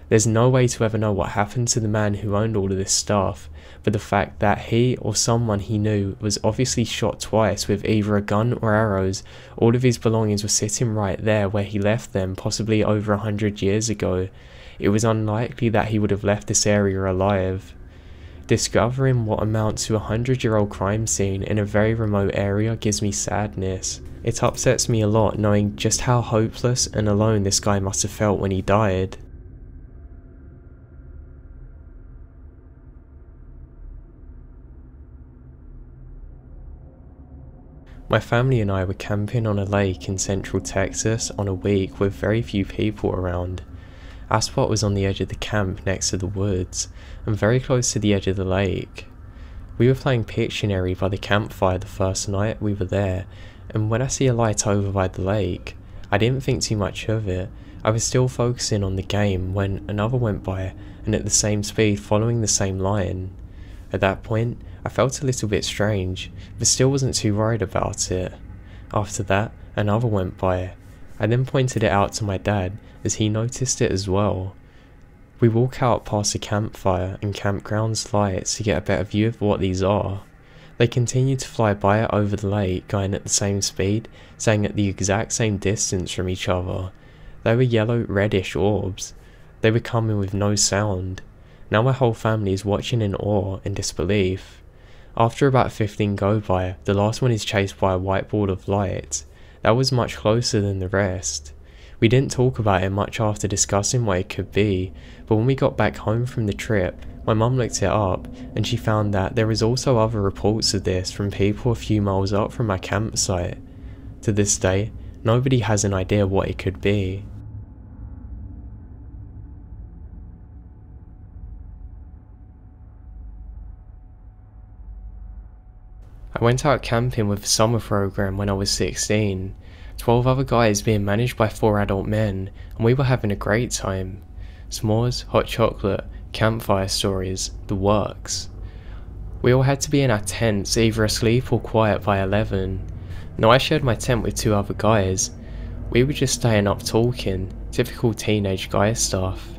There's no way to ever know what happened to the man who owned all of this stuff, but the fact that he or someone he knew was obviously shot twice with either a gun or arrows, all of his belongings were sitting right there where he left them possibly over 100 years ago. It was unlikely that he would have left this area alive. Discovering what amounts to a 100-year-old crime scene in a very remote area gives me sadness. It upsets me a lot knowing just how hopeless and alone this guy must have felt when he died. My family and I were camping on a lake in central Texas on a week with very few people around. Our spot was on the edge of the camp next to the woods, and very close to the edge of the lake. We were playing Pictionary by the campfire the first night we were there, and when I see a light over by the lake, I didn't think too much of it. I was still focusing on the game when another went by, and at the same speed following the same line. At that point, I felt a little bit strange, but still wasn't too worried about it. After that, another went by. I then pointed it out to my dad, as he noticed it as well. We walk out past the campfire and campground's lights to get a better view of what these are. They continue to fly by it over the lake, going at the same speed, staying at the exact same distance from each other. They were yellow reddish orbs. They were coming with no sound. Now my whole family is watching in awe and disbelief. After about 15 go by, the last one is chased by a white ball of light. That was much closer than the rest. We didn't talk about it much after discussing what it could be, but when we got back home from the trip, my mum looked it up, and she found that there is also other reports of this from people a few miles up from our campsite. To this day, nobody has an idea what it could be. I went out camping with a summer program when I was 16. 12 other guys being managed by 4 adult men, and we were having a great time. S'mores, hot chocolate, campfire stories, the works. We all had to be in our tents, either asleep or quiet by 11. Now I shared my tent with 2 other guys. We were just staying up talking, typical teenage guy stuff.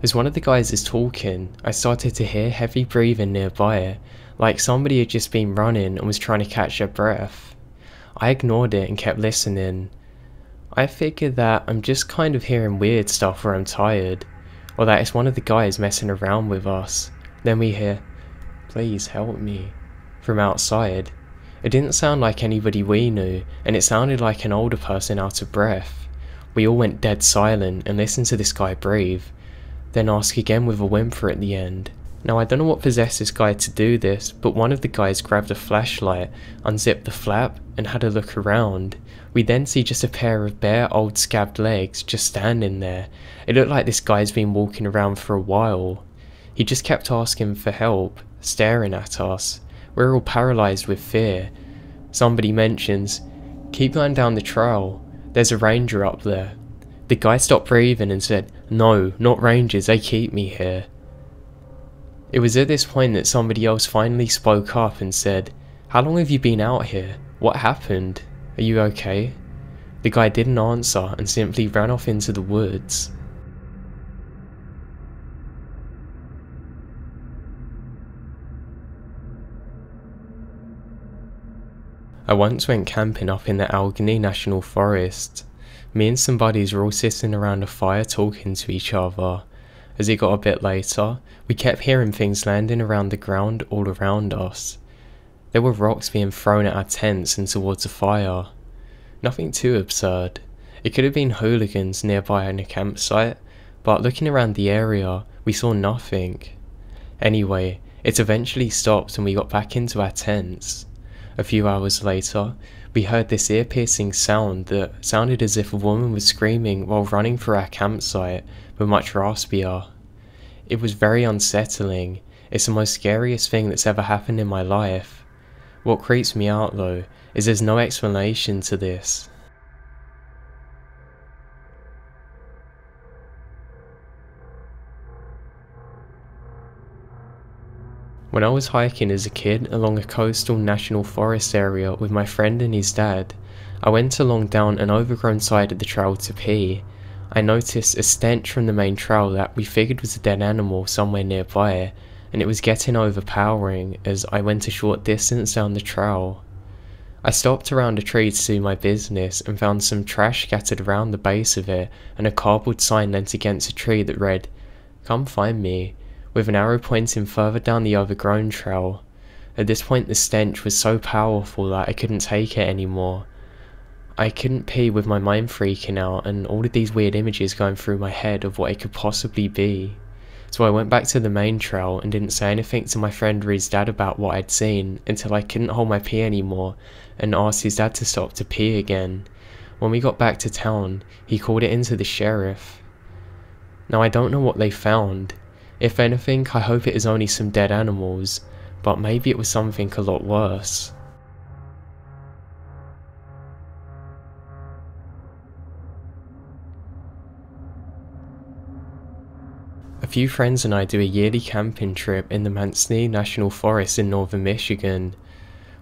As one of the guys is talking, I started to hear heavy breathing nearby, like somebody had just been running and was trying to catch their breath. I ignored it and kept listening. I figured that I'm just kind of hearing weird stuff where I'm tired, or that it's one of the guys messing around with us. Then we hear, "Please help me," from outside. It didn't sound like anybody we knew, and it sounded like an older person out of breath. We all went dead silent and listened to this guy breathe, then ask again with a whimper at the end. Now I don't know what possessed this guy to do this, but one of the guys grabbed a flashlight, unzipped the flap, and had a look around. We then see just a pair of bare old scabbed legs just standing there. It looked like this guy's been walking around for a while. He just kept asking for help, staring at us. We're all paralysed with fear. Somebody mentions, "Keep going down the trail, there's a ranger up there." The guy stopped breathing and said, "No, not rangers, they keep me here." It was at this point that somebody else finally spoke up and said, "How long have you been out here? What happened? Are you okay?" The guy didn't answer and simply ran off into the woods. I once went camping up in the Allegheny National Forest. Me and some buddies were all sitting around a fire talking to each other. As it got a bit later, we kept hearing things landing around the ground all around us. There were rocks being thrown at our tents and towards the fire. Nothing too absurd. It could have been hooligans nearby in a campsite, but looking around the area, we saw nothing. Anyway, it eventually stopped and we got back into our tents. A few hours later, we heard this ear-piercing sound that sounded as if a woman was screaming while running for our campsite, but much raspier. It was very unsettling. It's the most scariest thing that's ever happened in my life. What creeps me out though, is there's no explanation to this. When I was hiking as a kid along a coastal national forest area with my friend and his dad, I went along down an overgrown side of the trail to pee. I noticed a stench from the main trail that we figured was a dead animal somewhere nearby, and it was getting overpowering as I went a short distance down the trail. I stopped around a tree to do my business and found some trash scattered around the base of it and a cardboard sign leant against a tree that read, "Come find me," with an arrow pointing further down the overgrown trail. At this point the stench was so powerful that I couldn't take it anymore. I couldn't pee with my mind freaking out and all of these weird images going through my head of what it could possibly be. So I went back to the main trail and didn't say anything to my friend or his dad about what I'd seen until I couldn't hold my pee anymore and asked his dad to stop to pee again. When we got back to town, he called it into the sheriff. Now I don't know what they found. If anything, I hope it is only some dead animals, but maybe it was something a lot worse. A few friends and I do a yearly camping trip in the Manstey National Forest in northern Michigan.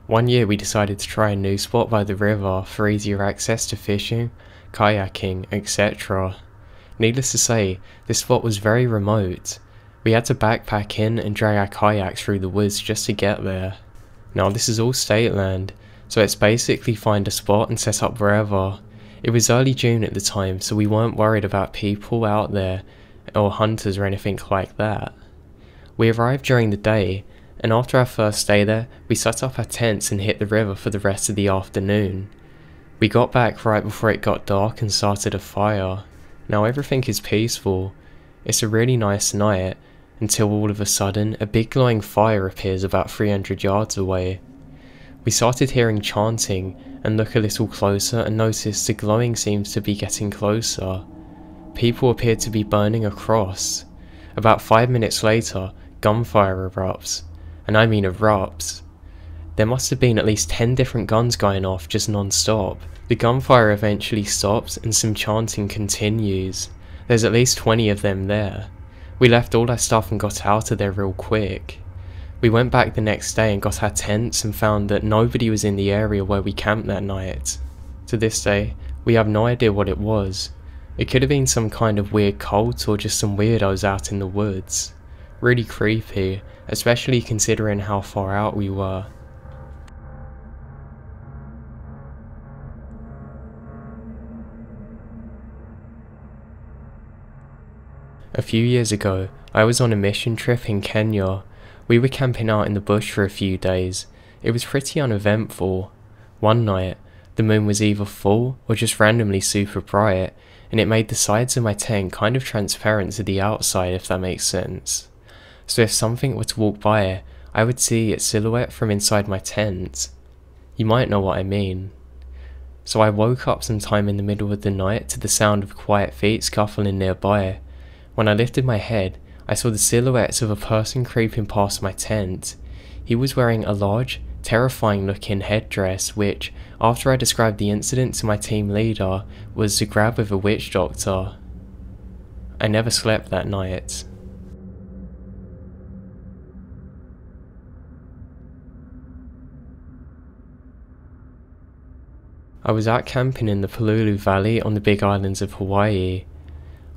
One year we decided to try a new spot by the river for easier access to fishing, kayaking, etc. Needless to say, this spot was very remote. We had to backpack in and drag our kayaks through the woods just to get there. Now this is all state land, so it's basically find a spot and set up wherever. It was early June at the time, so we weren't worried about people out there or hunters or anything like that. We arrived during the day, and after our first day there, we set up our tents and hit the river for the rest of the afternoon. We got back right before it got dark and started a fire. Now everything is peaceful. It's a really nice night, until all of a sudden a big glowing fire appears about 300 yards away. We started hearing chanting and look a little closer and noticed the glowing seems to be getting closer. People appeared to be burning across. About 5 minutes later, gunfire erupts. And I mean erupts. There must have been at least 10 different guns going off just non-stop. The gunfire eventually stops and some chanting continues. There's at least 20 of them there. We left all our stuff and got out of there real quick. We went back the next day and got our tents and found that nobody was in the area where we camped that night. To this day, we have no idea what it was. It could have been some kind of weird cult or just some weirdos out in the woods. Really creepy, especially considering how far out we were. A few years ago, I was on a mission trip in Kenya. We were camping out in the bush for a few days. It was pretty uneventful. One night, the moon was either full or just randomly super bright, and it made the sides of my tent kind of transparent to the outside, if that makes sense. So if something were to walk by, I would see its silhouette from inside my tent. You might know what I mean. So I woke up sometime in the middle of the night to the sound of quiet feet scuffling nearby. When I lifted my head, I saw the silhouettes of a person creeping past my tent. He was wearing a large, terrifying looking headdress which, after I described the incident to my team leader, was to grab with a witch doctor. I never slept that night. I was out camping in the Cthulhu Valley on the Big Islands of Hawaii.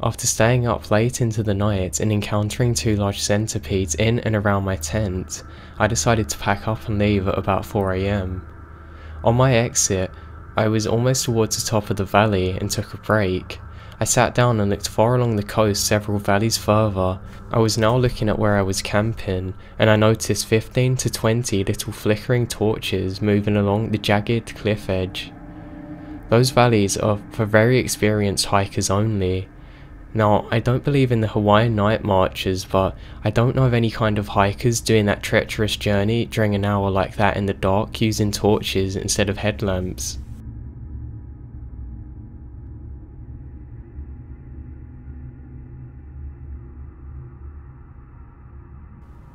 After staying up late into the night and encountering 2 large centipedes in and around my tent, I decided to pack up and leave at about 4 AM. On my exit, I was almost towards the top of the valley and took a break. I sat down and looked far along the coast several valleys further. I was now looking at where I was camping, and I noticed 15 to 20 little flickering torches moving along the jagged cliff edge. Those valleys are for very experienced hikers only. Now, I don't believe in the Hawaiian night marches, but I don't know of any kind of hikers doing that treacherous journey during an hour like that in the dark using torches instead of headlamps.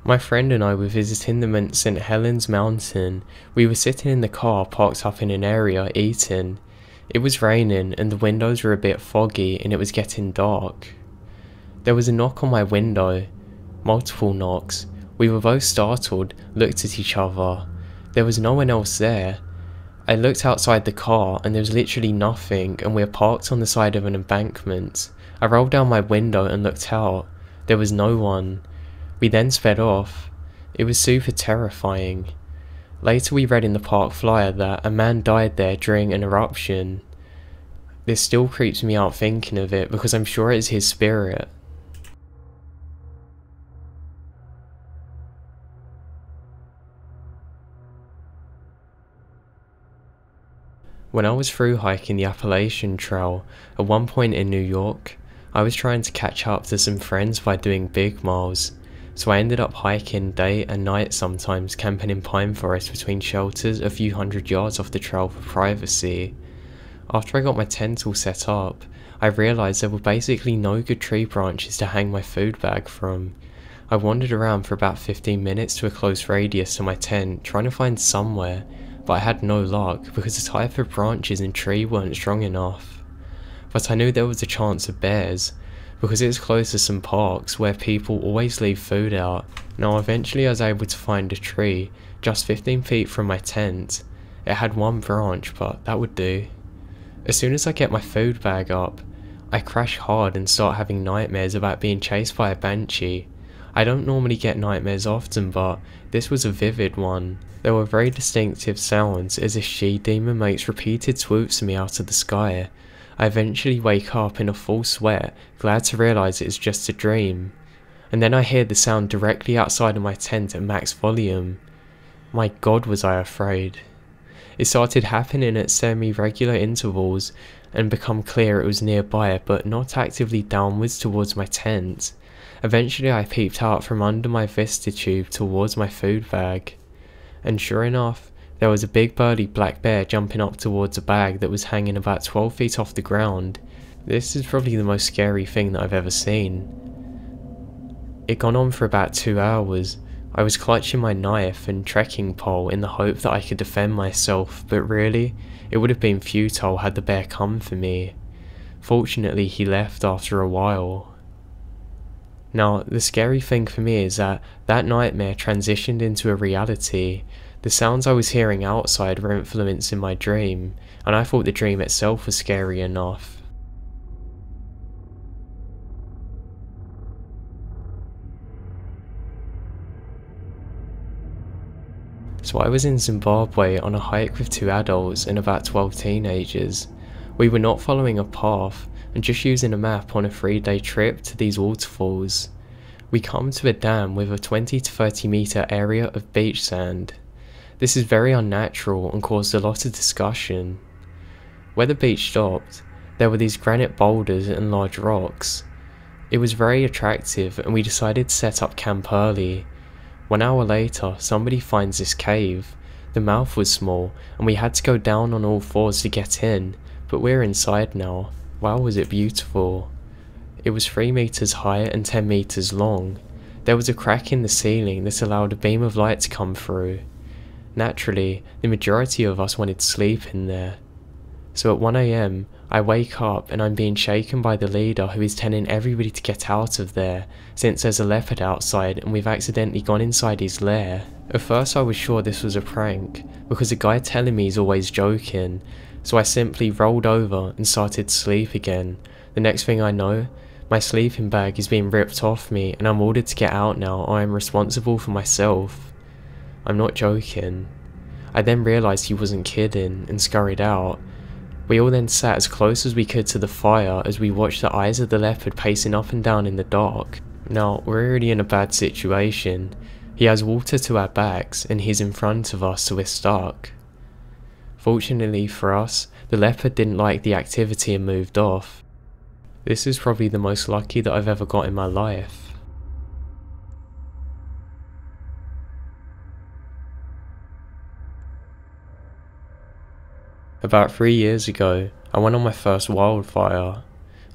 My friend and I were visiting the St. Helens Mountain. We were sitting in the car parked up in an area eating. It was raining and the windows were a bit foggy and it was getting dark. There was a knock on my window. Multiple knocks. We were both startled, looked at each other. There was no one else there. I looked outside the car and there was literally nothing, and we were parked on the side of an embankment. I rolled down my window and looked out. There was no one. We then sped off. It was super terrifying. Later we read in the park flyer that a man died there during an eruption. This still creeps me out thinking of it because I'm sure it's his spirit. When I was through hiking the Appalachian Trail at one point in New York, I was trying to catch up to some friends by doing big miles, so I ended up hiking day and night, sometimes camping in pine forest between shelters a few hundred yards off the trail for privacy. After I got my tent all set up, I realised there were basically no good tree branches to hang my food bag from. I wandered around for about 15 minutes to a close radius to my tent, trying to find somewhere, but I had no luck because the type of branches and tree weren't strong enough. But I knew there was a chance of bears, because it was close to some parks where people always leave food out. Now eventually I was able to find a tree just 15 feet from my tent. It had one branch, but that would do. As soon as I get my food bag up, I crash hard and start having nightmares about being chased by a banshee. I don't normally get nightmares often, but this was a vivid one. There were very distinctive sounds as if she-demon makes repeated swoops at me out of the sky. I eventually wake up in a full sweat, glad to realise it's just a dream. And then I hear the sound directly outside of my tent at max volume. My god, was I afraid. It started happening at semi-regular intervals and become clear it was nearby, but not actively downwards towards my tent. Eventually I peeped out from under my Vista tube towards my food bag. And sure enough, there was a big burly black bear jumping up towards a bag that was hanging about 12 feet off the ground. This is probably the most scary thing that I've ever seen. It gone on for about 2 hours. I was clutching my knife and trekking pole in the hope that I could defend myself, but really, it would have been futile had the bear come for me. Fortunately, he left after a while. Now, the scary thing for me is that nightmare transitioned into a reality. The sounds I was hearing outside were influencing my dream, and I thought the dream itself was scary enough. So I was in Zimbabwe on a hike with 2 adults and about 12 teenagers. We were not following a path, and just using a map on a 3-day trip to these waterfalls. We come to a dam with a 20 to 30 meter area of beach sand. This is very unnatural and caused a lot of discussion. Where the beach stopped, there were these granite boulders and large rocks. It was very attractive and we decided to set up camp early. 1 hour later, somebody finds this cave. The mouth was small and we had to go down on all fours to get in, but we're inside now. Wow, was it beautiful. It was 3 meters high and 10 meters long. There was a crack in the ceiling that allowed a beam of light to come through. Naturally, the majority of us wanted to sleep in there. So at 1 AM, I wake up and I'm being shaken by the leader who is telling everybody to get out of there, since there's a leopard outside and we've accidentally gone inside his lair. At first I was sure this was a prank, because the guy telling me is always joking, so I simply rolled over and started to sleep again. The next thing I know, my sleeping bag is being ripped off me and I'm ordered to get out now or I'm responsible for myself. I'm not joking. I then realised he wasn't kidding and scurried out. We all then sat as close as we could to the fire as we watched the eyes of the leopard pacing up and down in the dark. Now, we're already in a bad situation. He has water to our backs and he's in front of us, so we're stuck. Fortunately for us, the leopard didn't like the activity and moved off. This is probably the most lucky that I've ever got in my life. About 3 years ago, I went on my first wildfire.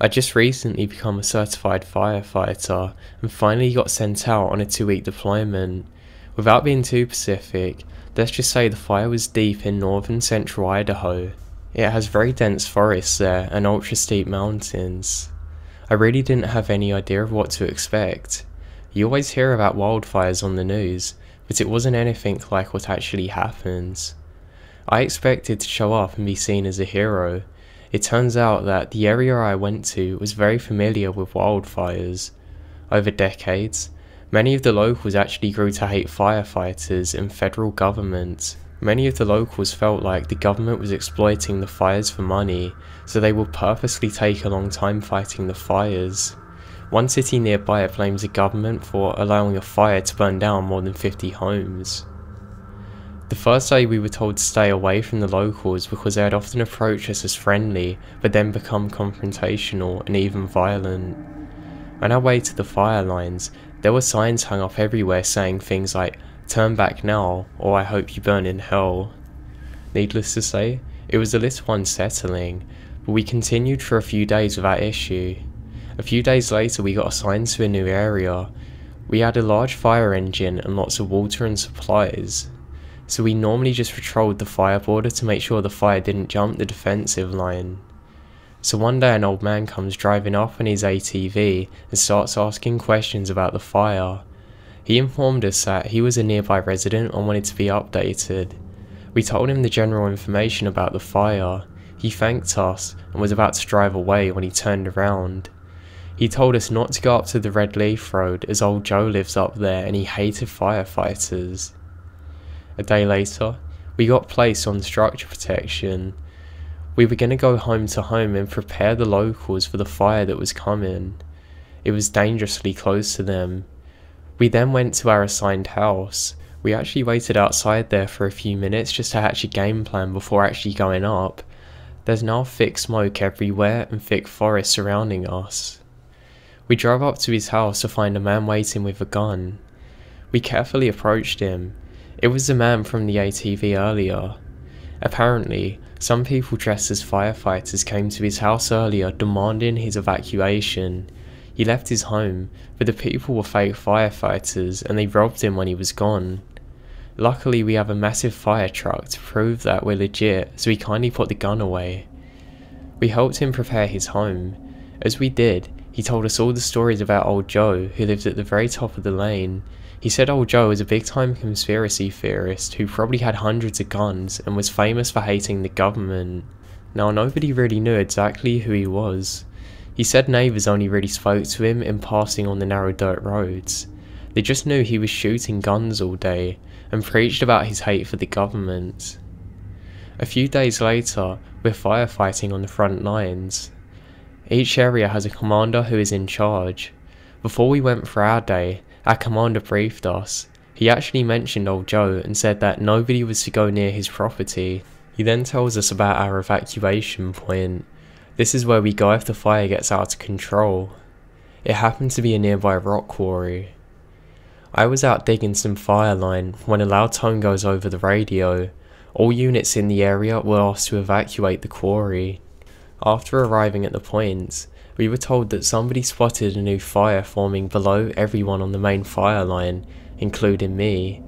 I just recently become a certified firefighter and finally got sent out on a 2-week deployment. Without being too specific, let's just say the fire was deep in northern central Idaho. It has very dense forests there and ultra steep mountains. I really didn't have any idea of what to expect. You always hear about wildfires on the news, but it wasn't anything like what actually happens. I expected to show up and be seen as a hero. It turns out that the area I went to was very familiar with wildfires. Over decades, many of the locals actually grew to hate firefighters and federal government. Many of the locals felt like the government was exploiting the fires for money, so they would purposely take a long time fighting the fires. One city nearby blames the government for allowing a fire to burn down more than 50 homes. The first day we were told to stay away from the locals because they had often approached us as friendly, but then become confrontational and even violent. On our way to the fire lines, there were signs hung up everywhere saying things like, "Turn back now," or "I hope you burn in hell." Needless to say, it was a little unsettling, but we continued for a few days without issue. A few days later we got assigned to a new area. We had a large fire engine and lots of water and supplies, so we normally just patrolled the fire border to make sure the fire didn't jump the defensive line. So one day an old man comes driving up on his ATV and starts asking questions about the fire. He informed us that he was a nearby resident and wanted to be updated. We told him the general information about the fire. He thanked us and was about to drive away when he turned around. He told us not to go up to the Red Leaf Road as old Joe lives up there and he hated firefighters. A day later, we got placed on structure protection. We were going to go home to home and prepare the locals for the fire that was coming. It was dangerously close to them. We then went to our assigned house. We actually waited outside there for a few minutes just to hatch a game plan before actually going up. There's now thick smoke everywhere and thick forest surrounding us. We drove up to his house to find a man waiting with a gun. We carefully approached him. It was the man from the ATV earlier. Apparently, some people dressed as firefighters came to his house earlier demanding his evacuation. He left his home, but the people were fake firefighters and they robbed him when he was gone. Luckily we have a massive fire truck to prove that we're legit, so he kindly put the gun away. We helped him prepare his home. As we did, he told us all the stories about old Joe, who lived at the very top of the lane. He said old Joe was a big time conspiracy theorist who probably had hundreds of guns and was famous for hating the government. Now nobody really knew exactly who he was. He said neighbours only really spoke to him in passing on the narrow dirt roads. They just knew he was shooting guns all day and preached about his hate for the government. A few days later, we're firefighting on the front lines. Each area has a commander who is in charge. Before we went for our day, our commander briefed us. He actually mentioned old Joe and said that nobody was to go near his property. He then tells us about our evacuation point. This is where we go if the fire gets out of control. It happened to be a nearby rock quarry. I was out digging some fire line when a loud tone goes over the radio. All units in the area were asked to evacuate the quarry. After arriving at the point, we were told that somebody spotted a new fire forming below everyone on the main fire line, including me.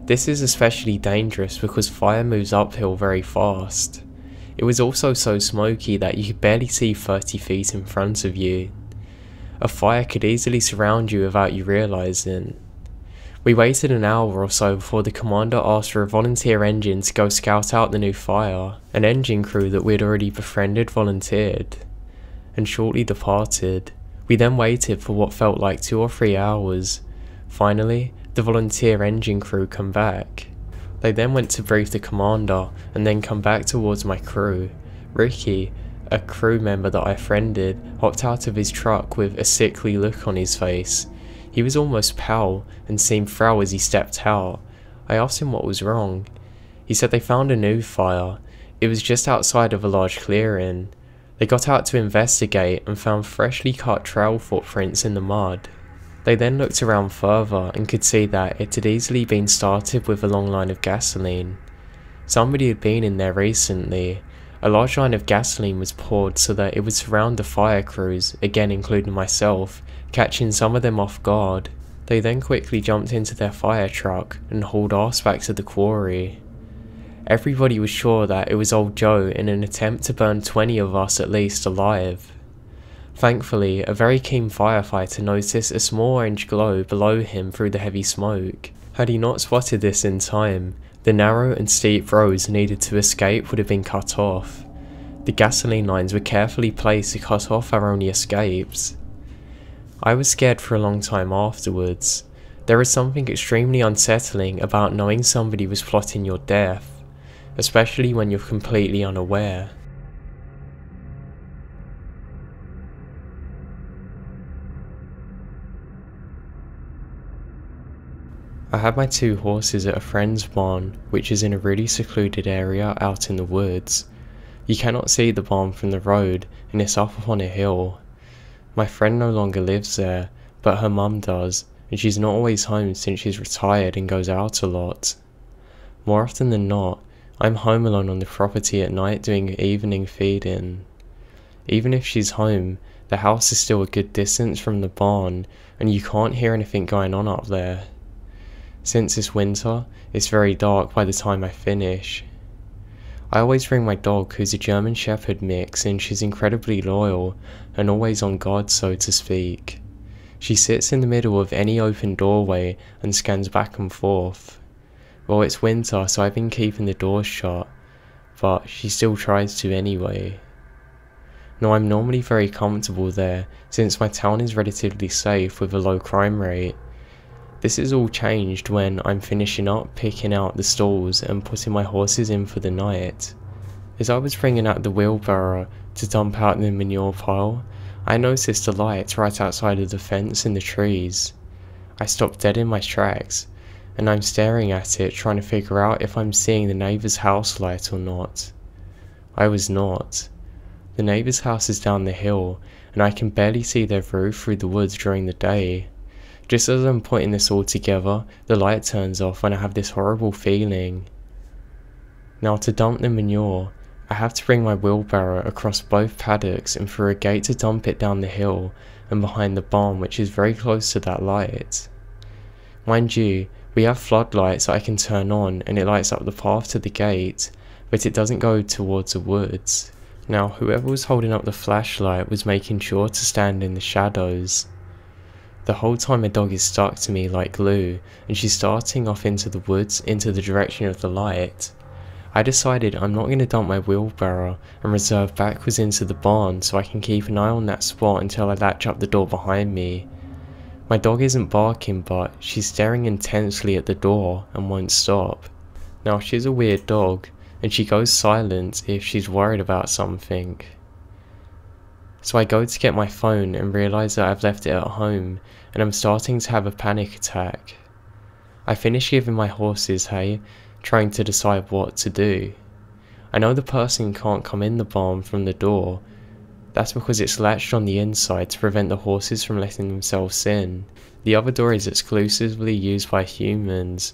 This is especially dangerous because fire moves uphill very fast. It was also so smoky that you could barely see 30 feet in front of you. A fire could easily surround you without you realising. We waited an hour or so before the commander asked for a volunteer engine to go scout out the new fire. An engine crew that we had already befriended volunteered, and shortly departed. We then waited for what felt like 2 or 3 hours. Finally, the volunteer engine crew come back. They then went to brief the commander and then come back towards my crew. Ricky, a crew member that I friended, hopped out of his truck with a sickly look on his face. He was almost pale and seemed frail as he stepped out. I asked him what was wrong. He said they found a new fire. It was just outside of a large clearing. They got out to investigate and found freshly cut trail footprints in the mud. They then looked around further and could see that it had easily been started with a long line of gasoline. Somebody had been in there recently. A large line of gasoline was poured so that it would surround the fire crews, again including myself, catching some of them off guard. They then quickly jumped into their fire truck and hauled us back to the quarry. Everybody was sure that it was old Joe in an attempt to burn 20 of us at least alive. Thankfully, a very keen firefighter noticed a small orange glow below him through the heavy smoke. Had he not spotted this in time, the narrow and steep roads needed to escape would have been cut off. The gasoline lines were carefully placed to cut off our only escapes. I was scared for a long time afterwards. There is something extremely unsettling about knowing somebody was plotting your death, especially when you're completely unaware. I had my 2 horses at a friend's barn, which is in a really secluded area out in the woods. You cannot see the barn from the road, and it's up on a hill. My friend no longer lives there, but her mum does, and she's not always home since she's retired and goes out a lot. More often than not, I'm home alone on the property at night doing evening feeding. Even if she's home, the house is still a good distance from the barn, and you can't hear anything going on up there. Since it's winter, it's very dark by the time I finish. I always bring my dog, who's a German Shepherd mix, and she's incredibly loyal and always on guard, so to speak. She sits in the middle of any open doorway and scans back and forth. Well, it's winter, so I've been keeping the doors shut, but she still tries to anyway. Now, I'm normally very comfortable there, since my town is relatively safe with a low crime rate. This is all changed when I'm finishing up picking out the stalls and putting my horses in for the night. As I was bringing out the wheelbarrow to dump out the manure pile, I noticed a light right outside of the fence in the trees. I stopped dead in my tracks, and I'm staring at it trying to figure out if I'm seeing the neighbour's house light or not. I was not. The neighbour's house is down the hill, and I can barely see their roof through the woods during the day. Just as I'm putting this all together, the light turns off and I have this horrible feeling. Now, to dump the manure, I have to bring my wheelbarrow across both paddocks and through a gate to dump it down the hill and behind the barn, which is very close to that light. Mind you, we have floodlights that I can turn on and it lights up the path to the gate, but it doesn't go towards the woods. Now, whoever was holding up the flashlight was making sure to stand in the shadows. The whole time my dog is stuck to me like glue, and she's starting off into the woods into the direction of the light. I decided I'm not going to dump my wheelbarrow and reserve backwards into the barn so I can keep an eye on that spot until I latch up the door behind me. My dog isn't barking, but she's staring intensely at the door and won't stop. Now, she's a weird dog, and she goes silent if she's worried about something. So I go to get my phone and realise that I've left it at home, and I'm starting to have a panic attack. I finish giving my horses hay, trying to decide what to do. I know the person can't come in the barn from the door. That's because it's latched on the inside to prevent the horses from letting themselves in. The other door is exclusively used by humans.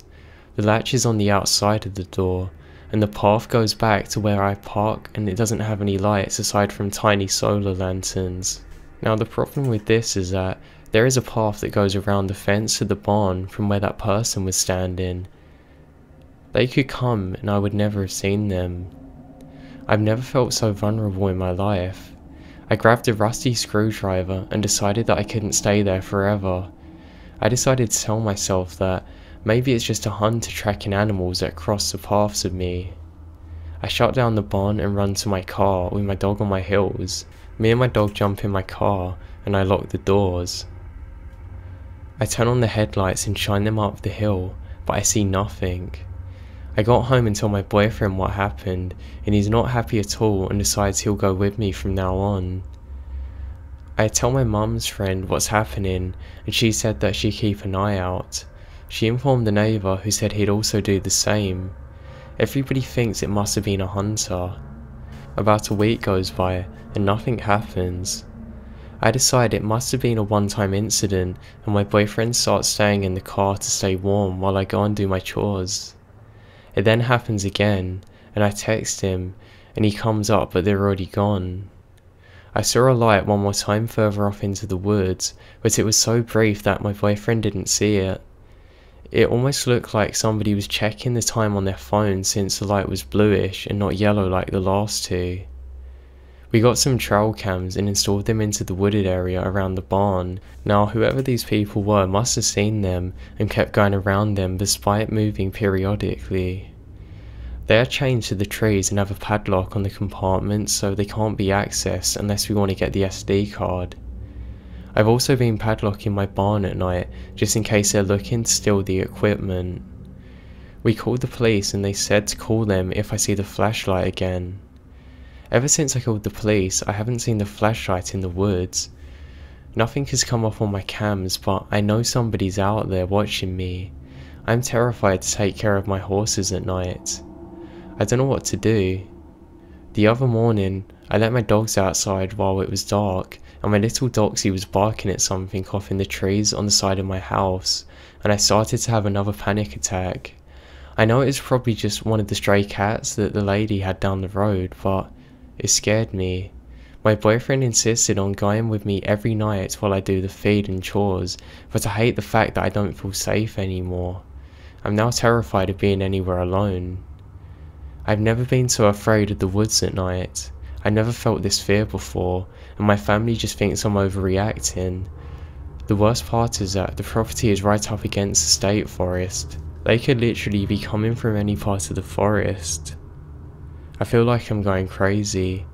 The latch is on the outside of the door, and the path goes back to where I park, and it doesn't have any lights aside from tiny solar lanterns. Now, the problem with this is that there is a path that goes around the fence to the barn from where that person was standing. They could come and I would never have seen them. I've never felt so vulnerable in my life. I grabbed a rusty screwdriver and decided that I couldn't stay there forever. I decided to tell myself that maybe it's just a hunt tracking animals that cross the paths of me. I shut down the barn and run to my car with my dog on my heels. Me and my dog jump in my car and I lock the doors. I turn on the headlights and shine them up the hill, but I see nothing. I got home and told my boyfriend what happened, and he's not happy at all and decides he'll go with me from now on. I tell my mum's friend what's happening, and she said that she'd keep an eye out. She informed the neighbour, who said he'd also do the same. Everybody thinks it must have been a hunter. About a week goes by and nothing happens. I decide it must have been a one-time incident, and my boyfriend starts staying in the car to stay warm while I go and do my chores. It then happens again, and I text him, and he comes up but they're already gone. I saw a light one more time further off into the woods, but it was so brief that my boyfriend didn't see it. It almost looked like somebody was checking the time on their phone since the light was bluish and not yellow like the last two. We got some trail cams and installed them into the wooded area around the barn. Now, whoever these people were must have seen them and kept going around them despite moving periodically. They are chained to the trees and have a padlock on the compartments, so they can't be accessed unless we want to get the SD card. I've also been padlocking my barn at night just in case they're looking to steal the equipment. We called the police and they said to call them if I see the flashlight again. Ever since I called the police, I haven't seen the flashlight in the woods. Nothing has come up on my cams, but I know somebody's out there watching me. I'm terrified to take care of my horses at night. I don't know what to do. The other morning, I let my dogs outside while it was dark, and my little Doxy was barking at something off in the trees on the side of my house, and I started to have another panic attack. I know it was probably just one of the stray cats that the lady had down the road, but it scared me. My boyfriend insisted on going with me every night while I do the feed and chores, but I hate the fact that I don't feel safe anymore. I'm now terrified of being anywhere alone. I've never been so afraid of the woods at night. I never felt this fear before, and my family just thinks I'm overreacting. The worst part is that the property is right up against the state forest. They could literally be coming from any part of the forest. I feel like I'm going crazy.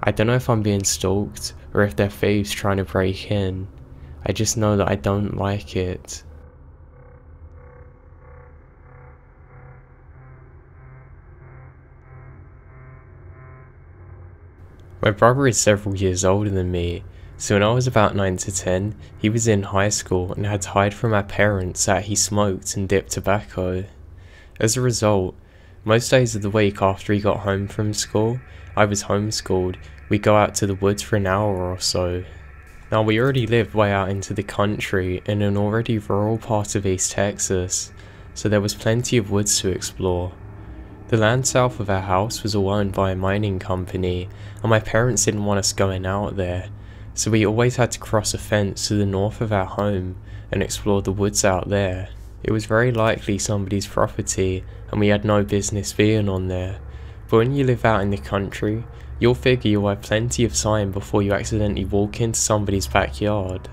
I don't know if I'm being stalked or if they're thieves trying to break in. I just know that I don't like it. My brother is several years older than me, so when I was about 9 to 10, he was in high school and had to hide from our parents that he smoked and dipped tobacco. As a result, most days of the week after he got home from school, I was homeschooled, we'd go out to the woods for an hour or so. Now, we already lived way out into the country in an already rural part of East Texas, so there was plenty of woods to explore. The land south of our house was all owned by a mining company, and my parents didn't want us going out there, so we always had to cross a fence to the north of our home and explore the woods out there. It was very likely somebody's property, and we had no business being on there, but when you live out in the country, you'll figure you'll have plenty of time before you accidentally walk into somebody's backyard.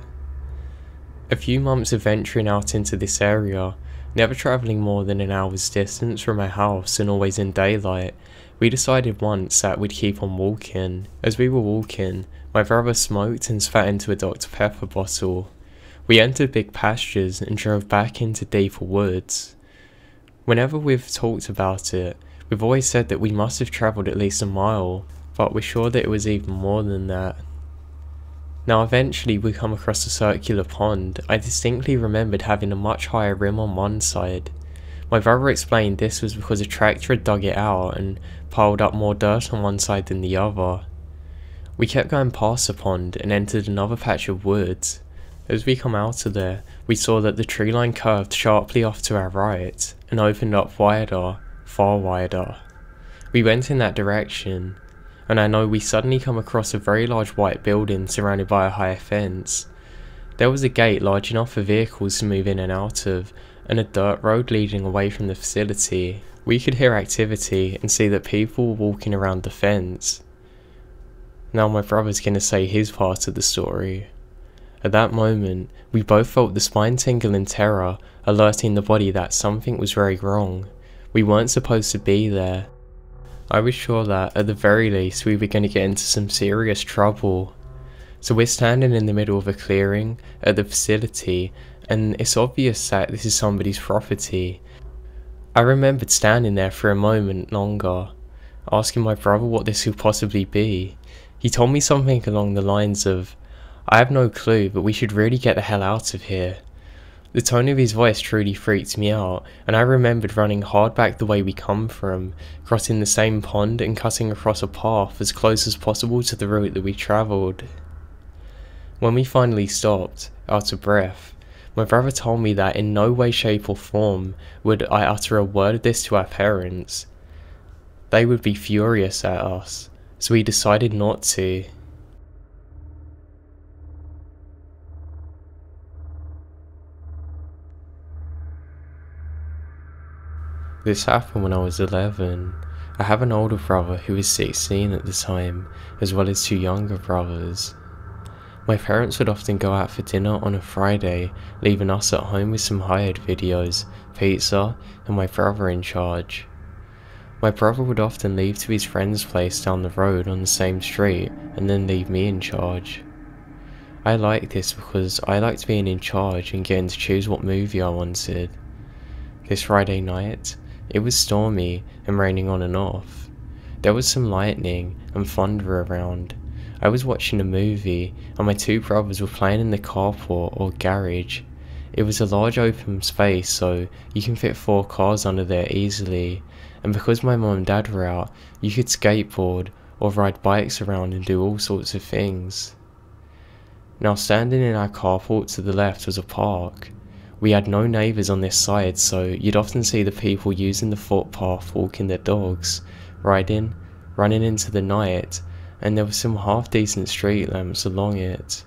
A few months of venturing out into this area, never travelling more than an hour's distance from our house and always in daylight, we decided once that we'd keep on walking. As we were walking, my brother smoked and spat into a Dr. Pepper bottle. We entered big pastures and drove back into deeper woods. Whenever we've talked about it, we've always said that we must have travelled at least a mile, but we're sure that it was even more than that. Now eventually we come across a circular pond. I distinctly remembered having a much higher rim on one side. My brother explained this was because a tractor had dug it out and piled up more dirt on one side than the other. We kept going past the pond and entered another patch of woods. As we come out of there, we saw that the tree line curved sharply off to our right and opened up wider, far wider. We went in that direction, and I know we suddenly come across a very large white building surrounded by a high fence. There was a gate large enough for vehicles to move in and out of, and a dirt road leading away from the facility. We could hear activity and see that people were walking around the fence. Now my brother's gonna say his part of the story. At that moment, we both felt the spine tingle in terror, alerting the body that something was very wrong. We weren't supposed to be there. I was sure that, at the very least, we were going to get into some serious trouble. So we're standing in the middle of a clearing at the facility, and it's obvious that this is somebody's property. I remembered standing there for a moment longer, asking my brother what this could possibly be. He told me something along the lines of, "I have no clue, but we should really get the hell out of here." The tone of his voice truly freaked me out, and I remembered running hard back the way we come from, crossing the same pond and cutting across a path as close as possible to the route that we travelled. When we finally stopped, out of breath, my brother told me that in no way, shape or form would I utter a word of this to our parents. They would be furious at us, so we decided not to. This happened when I was 11. I have an older brother who was 16 at the time, as well as two younger brothers. My parents would often go out for dinner on a Friday, leaving us at home with some hired videos, pizza, and my brother in charge. My brother would often leave to his friend's place down the road on the same street, and then leave me in charge. I liked this because I liked being in charge and getting to choose what movie I wanted. This Friday night, it was stormy and raining on and off. There was some lightning and thunder around. I was watching a movie and my two brothers were playing in the carport or garage. It was a large open space, so you can fit 4 cars under there easily, and because my mum and dad were out, you could skateboard or ride bikes around and do all sorts of things. Now, standing in our carport to the left was a park. We had no neighbours on this side, so you'd often see the people using the footpath walking their dogs, riding, running into the night, and there were some half-decent street lamps along it.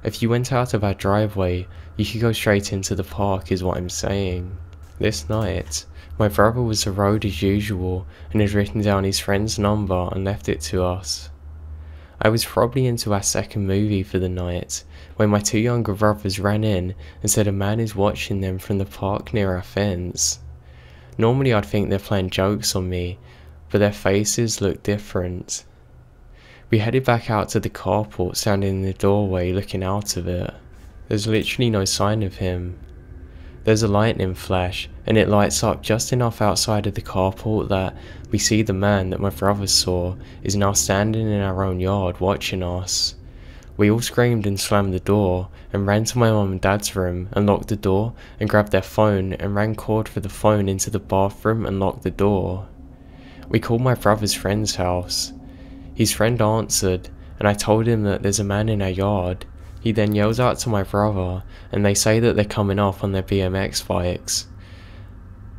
If you went out of our driveway, you could go straight into the park is what I'm saying. This night, my brother was the road as usual and had written down his friend's number and left it to us. I was probably into our second movie for the night, when my two younger brothers ran in and said a man is watching them from the park near our fence. Normally I'd think they're playing jokes on me, but their faces looked different. We headed back out to the carport, standing in the doorway looking out of it. There's literally no sign of him. There's a lightning flash, and it lights up just enough outside of the carport that we see the man that my brother saw is now standing in our own yard watching us. We all screamed and slammed the door, and ran to my mum and dad's room and locked the door and grabbed their phone and ran cord for the phone into the bathroom and locked the door. We called my brother's friend's house. His friend answered, and I told him that there's a man in our yard. He then yells out to my brother, and they say that they're coming off on their BMX bikes.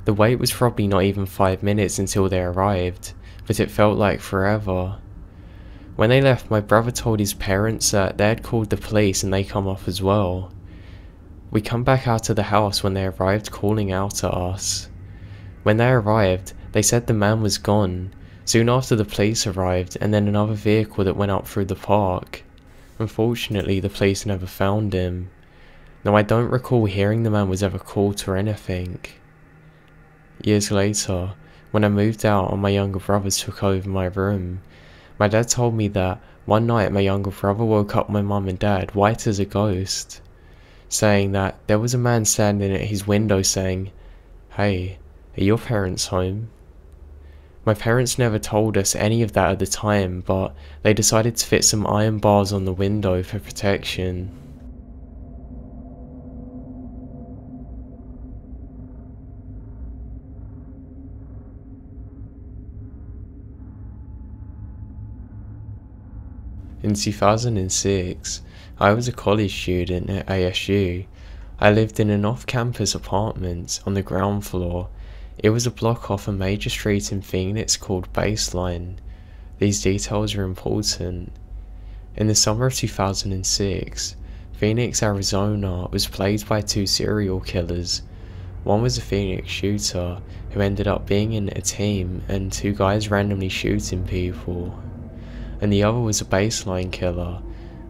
The wait was probably not even 5 minutes until they arrived, but it felt like forever. When they left, my brother told his parents that they had called the police and they come off as well. We come back out of the house when they arrived, calling out at us. When they arrived, they said the man was gone. Soon after, the police arrived, and then another vehicle that went up through the park. Unfortunately, the police never found him. Now, I don't recall hearing the man was ever caught or anything. Years later, when I moved out and my younger brothers took over my room, my dad told me that one night my younger brother woke up my mum and dad white as a ghost, saying that there was a man standing at his window saying, "Hey, are your parents home?" My parents never told us any of that at the time, but they decided to fit some iron bars on the window for protection. In 2006, I was a college student at ASU. I lived in an off-campus apartment on the ground floor. It was a block off a major street in Phoenix called Baseline. These details are important. In the summer of 2006, Phoenix, Arizona was plagued by 2 serial killers. One was a Phoenix shooter who ended up being in a team and 2 guys randomly shooting people. And the other was a Baseline killer,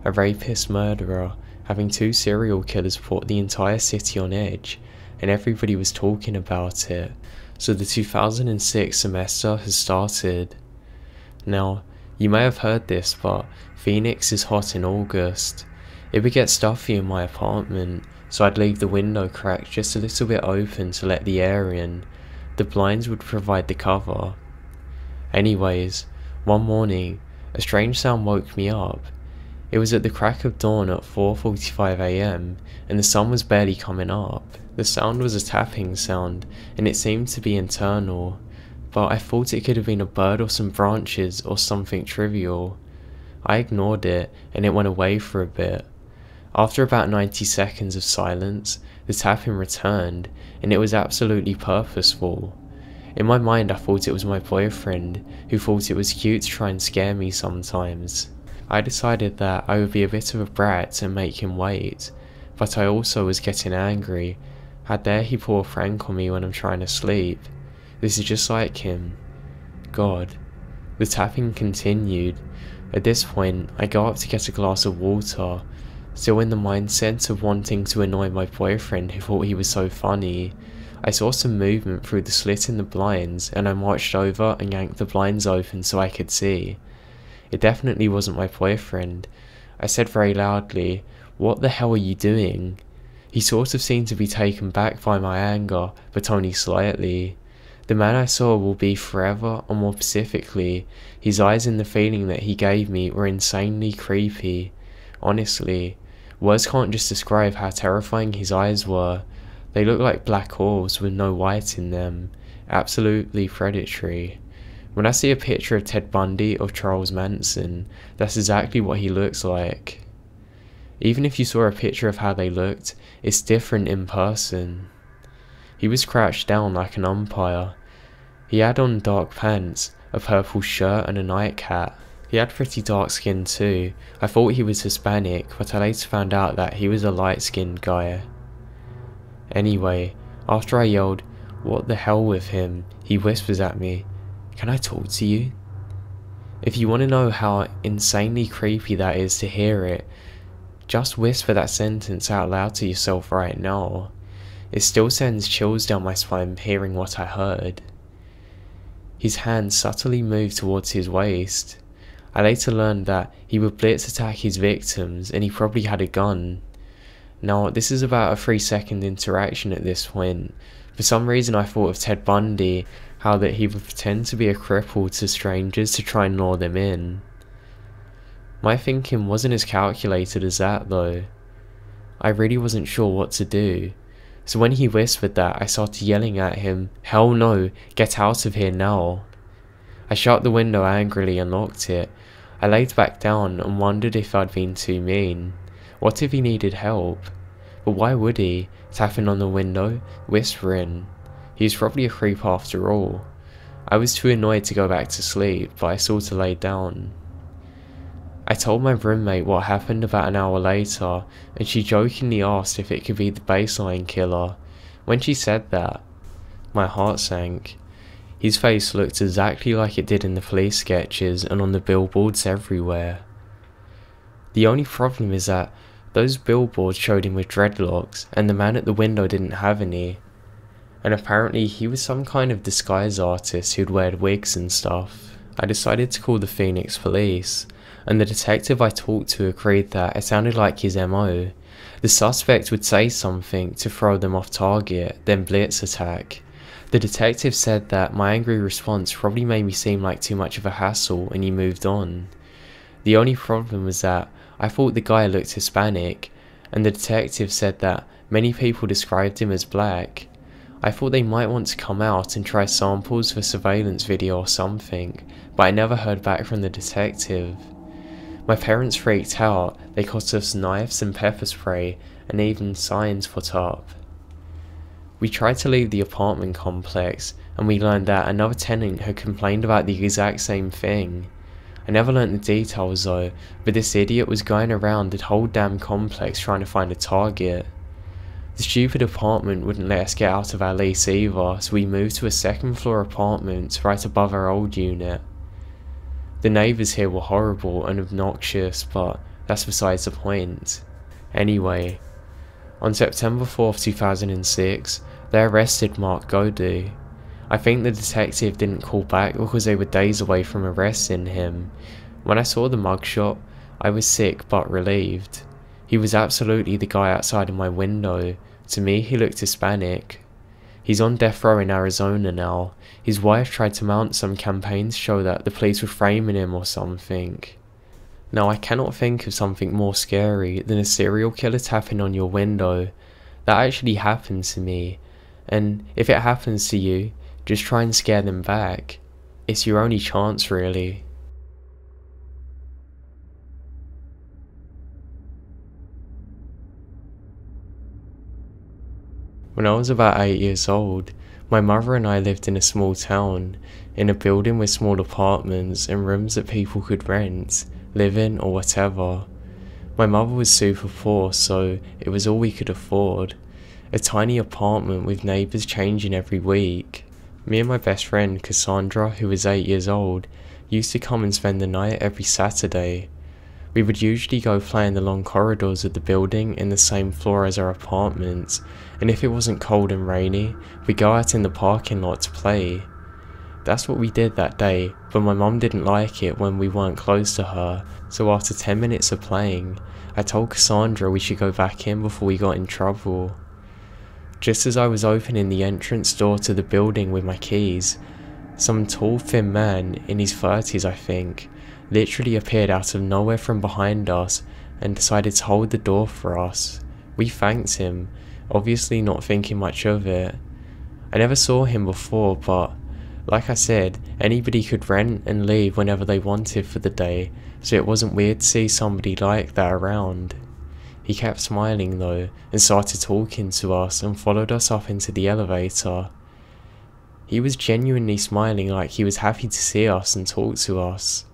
a rapist murderer, having 2 serial killers put the entire city on edge, and everybody was talking about it. So the 2006 semester has started. Now, you may have heard this, but Phoenix is hot in August. It would get stuffy in my apartment, so I'd leave the window cracked just a little bit open to let the air in. The blinds would provide the cover. Anyways, one morning, a strange sound woke me up. It was at the crack of dawn at 4:45 AM, and the sun was barely coming up. The sound was a tapping sound, and it seemed to be internal, but I thought it could have been a bird or some branches or something trivial. I ignored it, and it went away for a bit. After about 90 seconds of silence, the tapping returned, and it was absolutely purposeful. In my mind, I thought it was my boyfriend, who thought it was cute to try and scare me sometimes. I decided that I would be a bit of a brat and make him wait, but I also was getting angry. How dare he pull a prank on me when I'm trying to sleep? This is just like him. God. The tapping continued. At this point, I go up to get a glass of water, still in the mindset of wanting to annoy my boyfriend who thought he was so funny. I saw some movement through the slit in the blinds, and I marched over and yanked the blinds open so I could see. It definitely wasn't my boyfriend. I said very loudly, "What the hell are you doing?" He sort of seemed to be taken back by my anger, but only slightly. The man I saw will be forever, or more specifically, his eyes and the feeling that he gave me were insanely creepy. Honestly, words can't just describe how terrifying his eyes were. They looked like black orbs with no white in them. Absolutely predatory. When I see a picture of Ted Bundy or Charles Manson, that's exactly what he looks like. Even if you saw a picture of how they looked, it's different in person. He was crouched down like an umpire. He had on dark pants, a purple shirt and a nightcap. He had pretty dark skin too. I thought he was Hispanic, but I later found out that he was a light-skinned guy. Anyway, after I yelled, "What the hell with him?" he whispers at me, "Can I talk to you?" If you want to know how insanely creepy that is to hear it, just whisper that sentence out loud to yourself right now. It still sends chills down my spine hearing what I heard. His hand subtly moved towards his waist. I later learned that he would blitz attack his victims and he probably had a gun. Now, this is about a 3-second interaction at this point. For some reason I thought of Ted Bundy, how that he would pretend to be a cripple to strangers to try and lure them in. My thinking wasn't as calculated as that though. I really wasn't sure what to do. So when he whispered that, I started yelling at him, "Hell no, get out of here now." I shut the window angrily and locked it. I laid back down and wondered if I'd been too mean. What if he needed help? But why would he? Tapping on the window, whispering. He was probably a creep after all. I was too annoyed to go back to sleep, but I sort of laid down. I told my roommate what happened about an hour later, and she jokingly asked if it could be the baseline killer. When she said that, my heart sank. His face looked exactly like it did in the police sketches and on the billboards everywhere. The only problem is that those billboards showed him with dreadlocks, and the man at the window didn't have any. And apparently he was some kind of disguise artist who'd wear wigs and stuff. I decided to call the Phoenix police, and the detective I talked to agreed that it sounded like his MO. The suspect would say something to throw them off target, then blitz attack. The detective said that my angry response probably made me seem like too much of a hassle and he moved on. The only problem was that I thought the guy looked Hispanic, and the detective said that many people described him as black. I thought they might want to come out and try samples for surveillance video or something, but I never heard back from the detective. My parents freaked out. They got us knives and pepper spray and even signs put up. We tried to leave the apartment complex and we learned that another tenant had complained about the exact same thing. I never learnt the details though, but this idiot was going around the whole damn complex trying to find a target. The stupid apartment wouldn't let us get out of our lease either, so we moved to a second floor apartment right above our old unit. The neighbours here were horrible and obnoxious, but that's besides the point. Anyway, on September 4th, 2006, they arrested Mark Godey. I think the detective didn't call back because they were days away from arresting him. When I saw the mugshot, I was sick but relieved. He was absolutely the guy outside of my window. To me, he looked Hispanic. He's on death row in Arizona now. His wife tried to mount some campaign to show that the police were framing him or something. Now, I cannot think of something more scary than a serial killer tapping on your window. That actually happened to me, and if it happens to you, just try and scare them back. It's your only chance, really. When I was about 8 years old, my mother and I lived in a small town, in a building with small apartments and rooms that people could rent, live in or whatever. My mother was super poor, so it was all we could afford. A tiny apartment with neighbours changing every week. Me and my best friend Cassandra, who was 8 years old, used to come and spend the night every Saturday. We would usually go play in the long corridors of the building in the same floor as our apartments, and if it wasn't cold and rainy, we'd go out in the parking lot to play. That's what we did that day, but my mum didn't like it when we weren't close to her, so after 10 minutes of playing, I told Cassandra we should go back in before we got in trouble. Just as I was opening the entrance door to the building with my keys, some tall thin man, in his 30s I think, literally appeared out of nowhere from behind us and decided to hold the door for us. We thanked him, obviously not thinking much of it. I never saw him before, but like I said, anybody could rent and leave whenever they wanted for the day, so it wasn't weird to see somebody like that around. He kept smiling though, and started talking to us and followed us up into the elevator. He was genuinely smiling, like he was happy to see us and talk to us.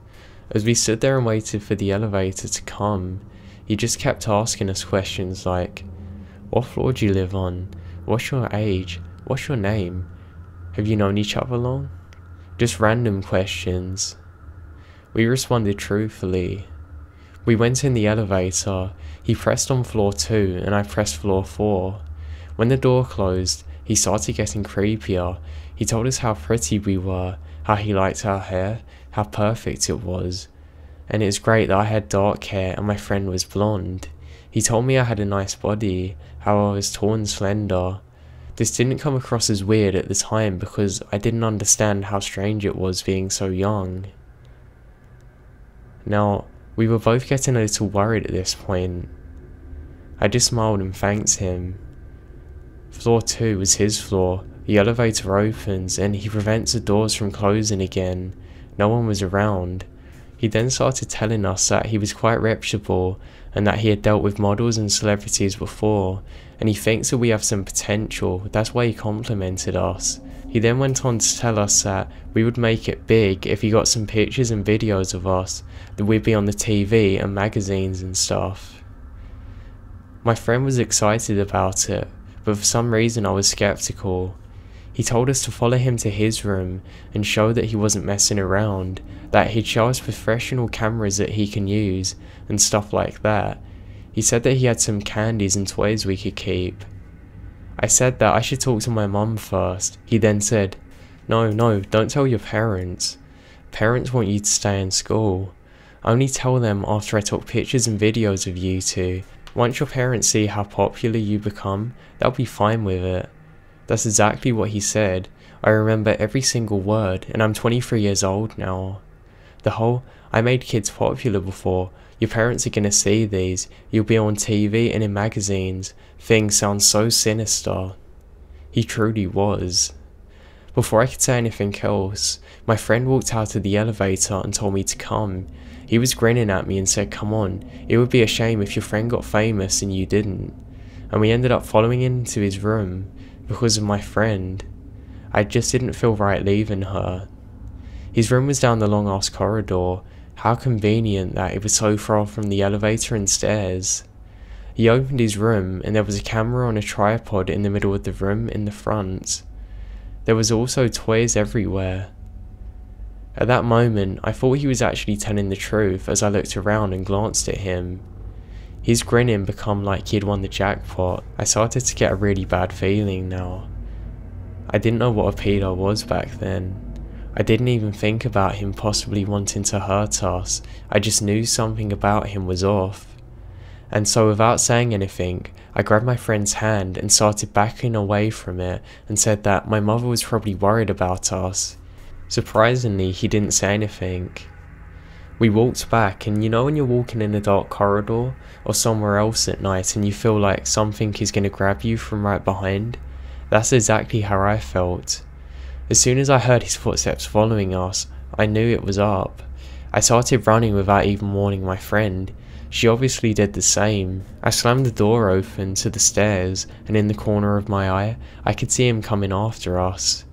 As we stood there and waited for the elevator to come, he just kept asking us questions like, "What floor do you live on? What's your age? What's your name? Have you known each other long?" Just random questions. We responded truthfully. We went in the elevator. He pressed on floor 2 and I pressed floor 4. When the door closed, he started getting creepier. He told us how pretty we were, how he liked our hair, how perfect it was. And it was great that I had dark hair and my friend was blonde. He told me I had a nice body, how I was tall and slender. This didn't come across as weird at the time because I didn't understand how strange it was being so young. Now, we were both getting a little worried at this point. I just smiled and thanked him. Floor 2 was his floor. The elevator opens and he prevents the doors from closing again. No one was around. He then started telling us that he was quite reputable and that he had dealt with models and celebrities before, and he thinks that we have some potential. That's why he complimented us. He then went on to tell us that we would make it big if he got some pictures and videos of us, that we'd be on the TV and magazines and stuff. My friend was excited about it, but for some reason I was skeptical. He told us to follow him to his room and show that he wasn't messing around, that he'd show us professional cameras that he can use and stuff like that. He said that he had some candies and toys we could keep. I said that I should talk to my mum first. He then said, No, don't tell your parents. Parents want you to stay in school. Only tell them after I took pictures and videos of you two. Once your parents see how popular you become, they'll be fine with it. That's exactly what he said. I remember every single word, and I'm 23 years old now. The whole, I made kids popular before, your parents are gonna see these, you'll be on TV and in magazines, thing sounds so sinister. He truly was. Before I could say anything else, my friend walked out of the elevator and told me to come. He was grinning at me and said, "Come on, it would be a shame if your friend got famous and you didn't." And we ended up following him to his room. Because of my friend, I just didn't feel right leaving her. His room was down the long ass corridor. How convenient that it was so far from the elevator and stairs. He opened his room and there was a camera on a tripod in the middle of the room in the front. There was also toys everywhere. At that moment, I thought he was actually telling the truth as I looked around and glanced at him. His grinning become like he'd won the jackpot. I started to get a really bad feeling now. I didn't know what a pedo was back then. I didn't even think about him possibly wanting to hurt us. I just knew something about him was off. And so without saying anything, I grabbed my friend's hand and started backing away from it and said that my mother was probably worried about us. Surprisingly, he didn't say anything. We walked back, and you know when you're walking in a dark corridor or somewhere else at night and you feel like something is going to grab you from right behind? That's exactly how I felt. As soon as I heard his footsteps following us, I knew it was up. I started running without even warning my friend. She obviously did the same. I slammed the door open to the stairs, and in the corner of my eye, I could see him coming after us.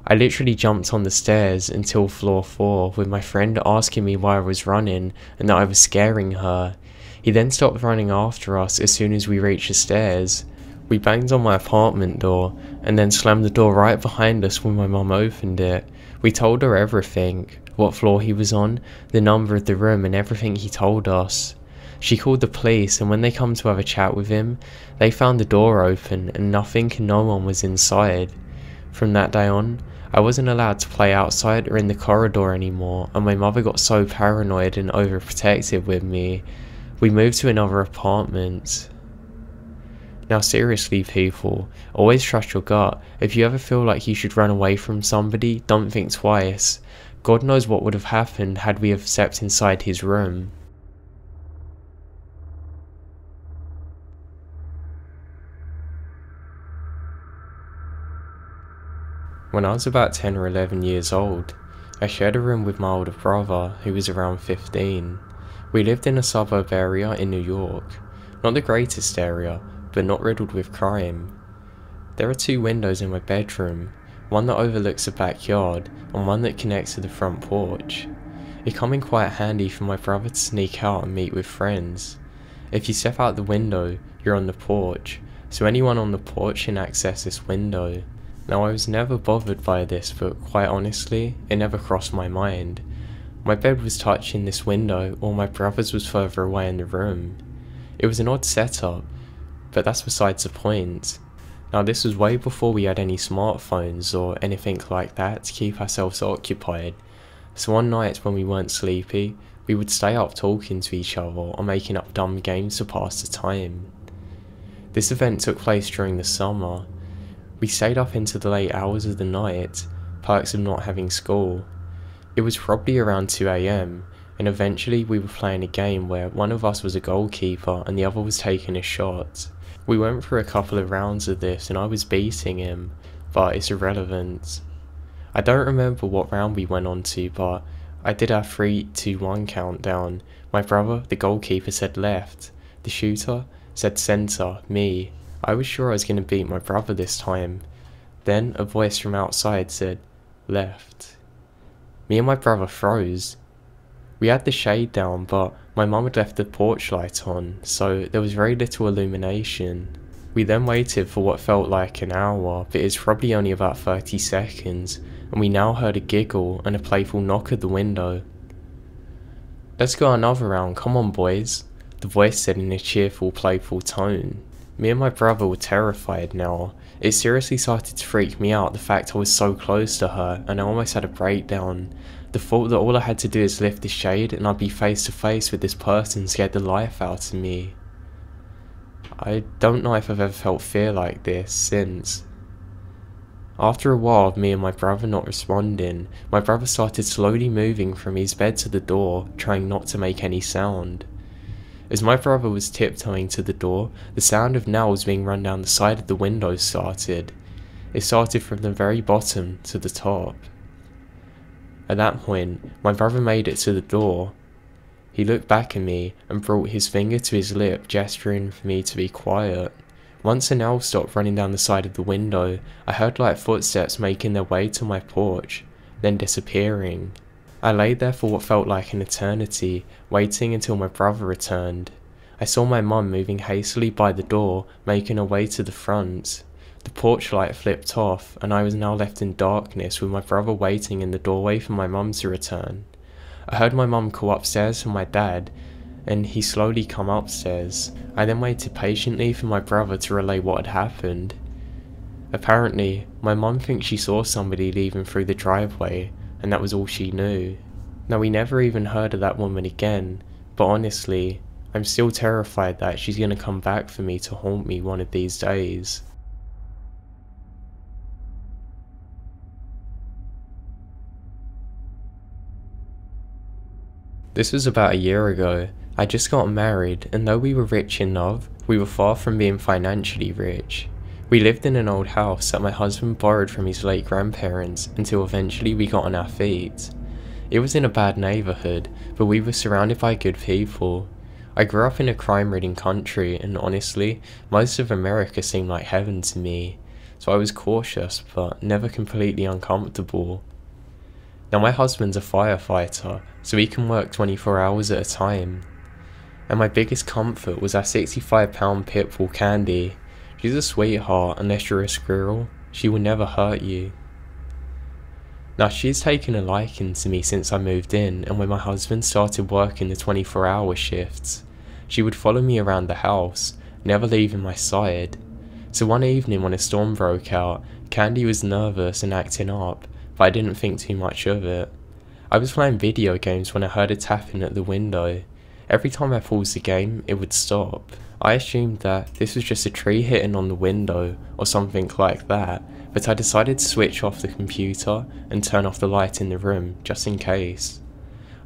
I literally jumped on the stairs until floor 4 with my friend asking me why I was running and that I was scaring her. He then stopped running after us as soon as we reached the stairs. We banged on my apartment door and then slammed the door right behind us when my mum opened it. We told her everything, what floor he was on, the number of the room and everything he told us. She called the police, and when they come to have a chat with him, they found the door open and nothing and no one was inside. From that day on, I wasn't allowed to play outside or in the corridor anymore, and my mother got so paranoid and overprotective with me. We moved to another apartment. Now seriously people, always trust your gut. If you ever feel like you should run away from somebody, don't think twice. God knows what would have happened had we have stepped inside his room. When I was about 10 or 11 years old, I shared a room with my older brother, who was around 15. We lived in a suburb area in New York. Not the greatest area, but not riddled with crime. There are 2 windows in my bedroom, one that overlooks the backyard and one that connects to the front porch. It come in quite handy for my brother to sneak out and meet with friends. If you step out the window, you're on the porch, so anyone on the porch can access this window. Now I was never bothered by this, but quite honestly, it never crossed my mind. My bed was touching this window while my brother's was further away in the room. It was an odd setup, but that's besides the point. Now this was way before we had any smartphones or anything like that to keep ourselves occupied, so on nights when we weren't sleepy, we would stay up talking to each other or making up dumb games to pass the time. This event took place during the summer. We stayed up into the late hours of the night, perks of not having school. It was probably around 2 AM, and eventually we were playing a game where one of us was a goalkeeper and the other was taking a shot. We went through a couple of rounds of this and I was beating him, but it's irrelevant. I don't remember what round we went on to, but I did our 3, 2, 1 countdown. My brother, the goalkeeper, said left. The shooter said centre, me. I was sure I was going to beat my brother this time. Then a voice from outside said, left. Me and my brother froze. We had the shade down, but my mum had left the porch light on, so there was very little illumination. We then waited for what felt like an hour, but it was probably only about 30 seconds, and we now heard a giggle and a playful knock at the window. Let's go another round, come on boys, the voice said in a cheerful, playful tone. Me and my brother were terrified now. It seriously started to freak me out, the fact I was so close to her, and I almost had a breakdown. The thought that all I had to do is lift the shade and I'd be face to face with this person scared the life out of me. I don't know if I've ever felt fear like this since. After a while of me and my brother not responding, my brother started slowly moving from his bed to the door, trying not to make any sound. As my brother was tiptoeing to the door, the sound of nails being run down the side of the window started. It started from the very bottom to the top. At that point, my brother made it to the door. He looked back at me and brought his finger to his lip, gesturing for me to be quiet. Once a nail stopped running down the side of the window, I heard light footsteps making their way to my porch, then disappearing. I lay there for what felt like an eternity, waiting until my brother returned. I saw my mum moving hastily by the door, making her way to the front. The porch light flipped off, and I was now left in darkness with my brother waiting in the doorway for my mum to return. I heard my mum call upstairs for my dad, and he slowly come upstairs. I then waited patiently for my brother to relay what had happened. Apparently, my mum thinks she saw somebody leaving through the driveway, and that was all she knew. Now we never even heard of that woman again, but honestly, I'm still terrified that she's gonna come back for me to haunt me one of these days. This was about a year ago. I just got married, and though we were rich in love, we were far from being financially rich. We lived in an old house that my husband borrowed from his late grandparents until eventually we got on our feet. It was in a bad neighbourhood, but we were surrounded by good people. I grew up in a crime-ridden country, and honestly, most of America seemed like heaven to me, so I was cautious but never completely uncomfortable. Now my husband's a firefighter, so he can work 24 hours at a time. And my biggest comfort was our 65-pound pit bull Candy. She's a sweetheart unless you're a squirrel. She will never hurt you. Now she's taken a liking to me since I moved in, and when my husband started working the 24-hour shifts, she would follow me around the house, never leaving my side. So one evening when a storm broke out, Candy was nervous and acting up, but I didn't think too much of it. I was playing video games when I heard a tapping at the window. Every time I paused the game, it would stop. I assumed that this was just a tree hitting on the window or something like that, but I decided to switch off the computer and turn off the light in the room, just in case.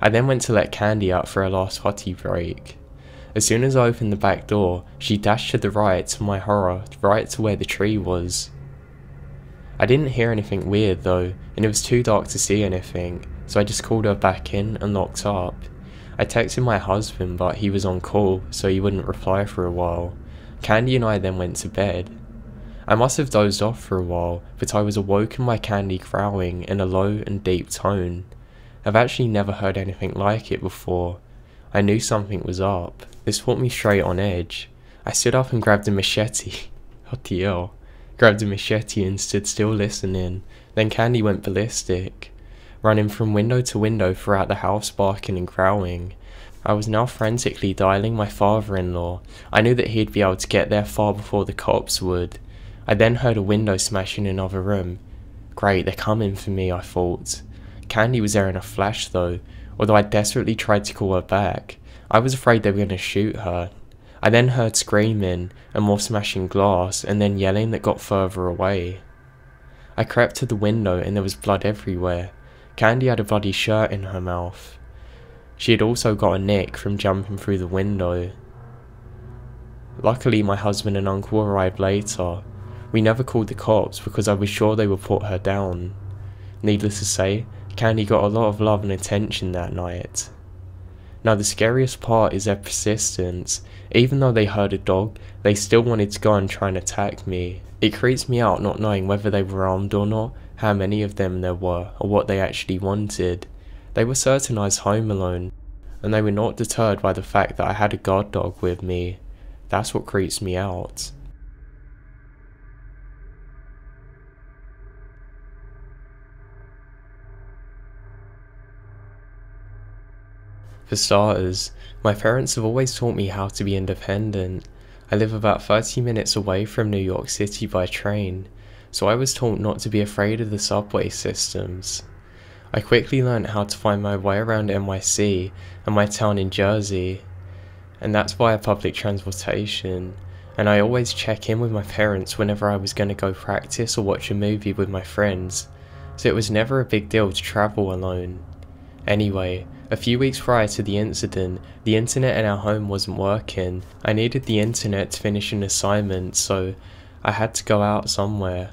I then went to let Candy out for her last potty break. As soon as I opened the back door, she dashed to the right, to my horror, right to where the tree was. I didn't hear anything weird though, and it was too dark to see anything, so I just called her back in and locked up. I texted my husband, but he was on call, so he wouldn't reply for a while. Candy and I then went to bed. I must have dozed off for a while, but I was awoken by Candy growling in a low and deep tone. I've actually never heard anything like it before. I knew something was up. This put me straight on edge. I stood up and grabbed a machete. What the hell? Grabbed a machete and stood still listening. Then Candy went ballistic, running from window to window throughout the house, barking and growling. I was now frantically dialing my father-in-law. I knew that he'd be able to get there far before the cops would. I then heard a window smash in another room. Great, they're coming for me, I thought. Candy was there in a flash though, although I desperately tried to call her back. I was afraid they were going to shoot her. I then heard screaming and more smashing glass and then yelling that got further away. I crept to the window and there was blood everywhere. Candy had a bloody shirt in her mouth. She had also got a nick from jumping through the window. Luckily my husband and uncle arrived later. We never called the cops because I was sure they would put her down. Needless to say, Candy got a lot of love and attention that night. Now the scariest part is their persistence. Even though they heard a dog, they still wanted to go and try and attack me. It creeps me out not knowing whether they were armed or not, how many of them there were, or what they actually wanted. They were certain I was home alone, and they were not deterred by the fact that I had a guard dog with me. That's what creeps me out. For starters, my parents have always taught me how to be independent. I live about 30 minutes away from New York City by train, so I was taught not to be afraid of the subway systems. I quickly learned how to find my way around NYC and my town in Jersey, and that's via public transportation, and I always check in with my parents whenever I was going to go practice or watch a movie with my friends, so it was never a big deal to travel alone. Anyway, a few weeks prior to the incident, the internet in our home wasn't working. I needed the internet to finish an assignment, so I had to go out somewhere.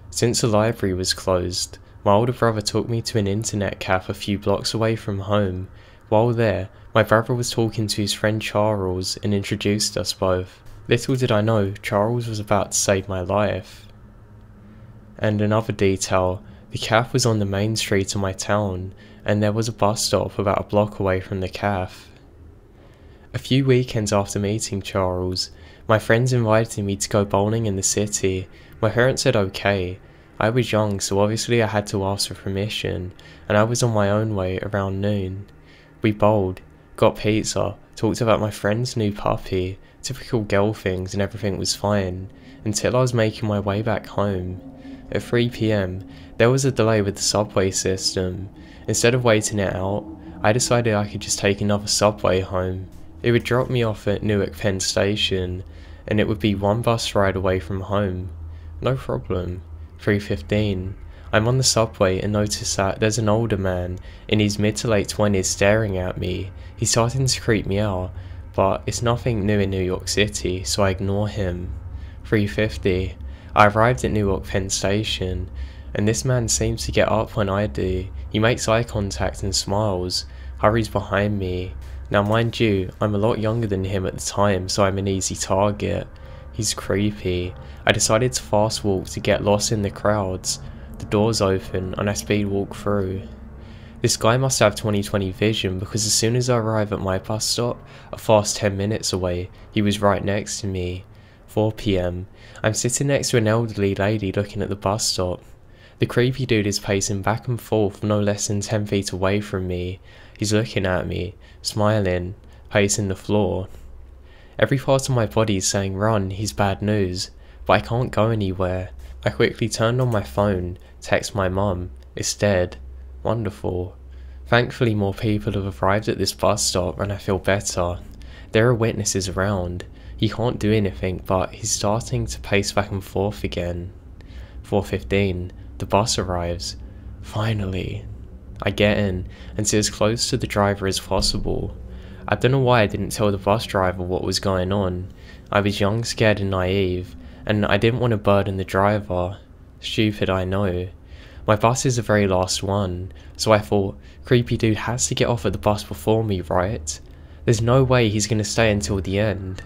Since the library was closed, my older brother took me to an internet cafe a few blocks away from home. While there, my brother was talking to his friend Charles and introduced us both. Little did I know, Charles was about to save my life. And another detail, the cafe was on the main street of my town, and there was a bus stop about a block away from the cafe. A few weekends after meeting Charles, my friends invited me to go bowling in the city. My parents said okay. I was young, so obviously I had to ask for permission, and I was on my own way around noon. We bowled, got pizza, talked about my friend's new puppy, typical girl things, and everything was fine, until I was making my way back home. At 3 PM, there was a delay with the subway system. Instead of waiting it out, I decided I could just take another subway home. It would drop me off at Newark Penn Station, and it would be one bus ride away from home. No problem. 3:15. I'm on the subway and notice that there's an older man in his mid to late 20s staring at me. He's starting to creep me out, but it's nothing new in New York City, so I ignore him. 3:50. I arrived at Newark Penn Station, and this man seems to get up when I do. He makes eye contact and smiles, hurries behind me. Now mind you, I'm a lot younger than him at the time, so I'm an easy target. He's creepy. I decided to fast walk to get lost in the crowds. The doors open and I speed walk through. This guy must have 20/20 vision, because as soon as I arrive at my bus stop, a fast 10 minutes away, he was right next to me. 4 PM. I'm sitting next to an elderly lady looking at the bus stop. The creepy dude is pacing back and forth no less than 10 feet away from me. He's looking at me, smiling, pacing the floor. Every part of my body is saying run, he's bad news, but I can't go anywhere. I quickly turned on my phone, text my mum. It's dead. Wonderful. Thankfully more people have arrived at this bus stop and I feel better. There are witnesses around. He can't do anything, but he's starting to pace back and forth again. 4:15. The bus arrives. Finally. I get in and sit as close to the driver as possible. I don't know why I didn't tell the bus driver what was going on. I was young, scared and naive, and I didn't want to burden the driver. Stupid, I know. My bus is the very last one, so I thought, creepy dude has to get off at the bus before me, right? There's no way he's gonna stay until the end.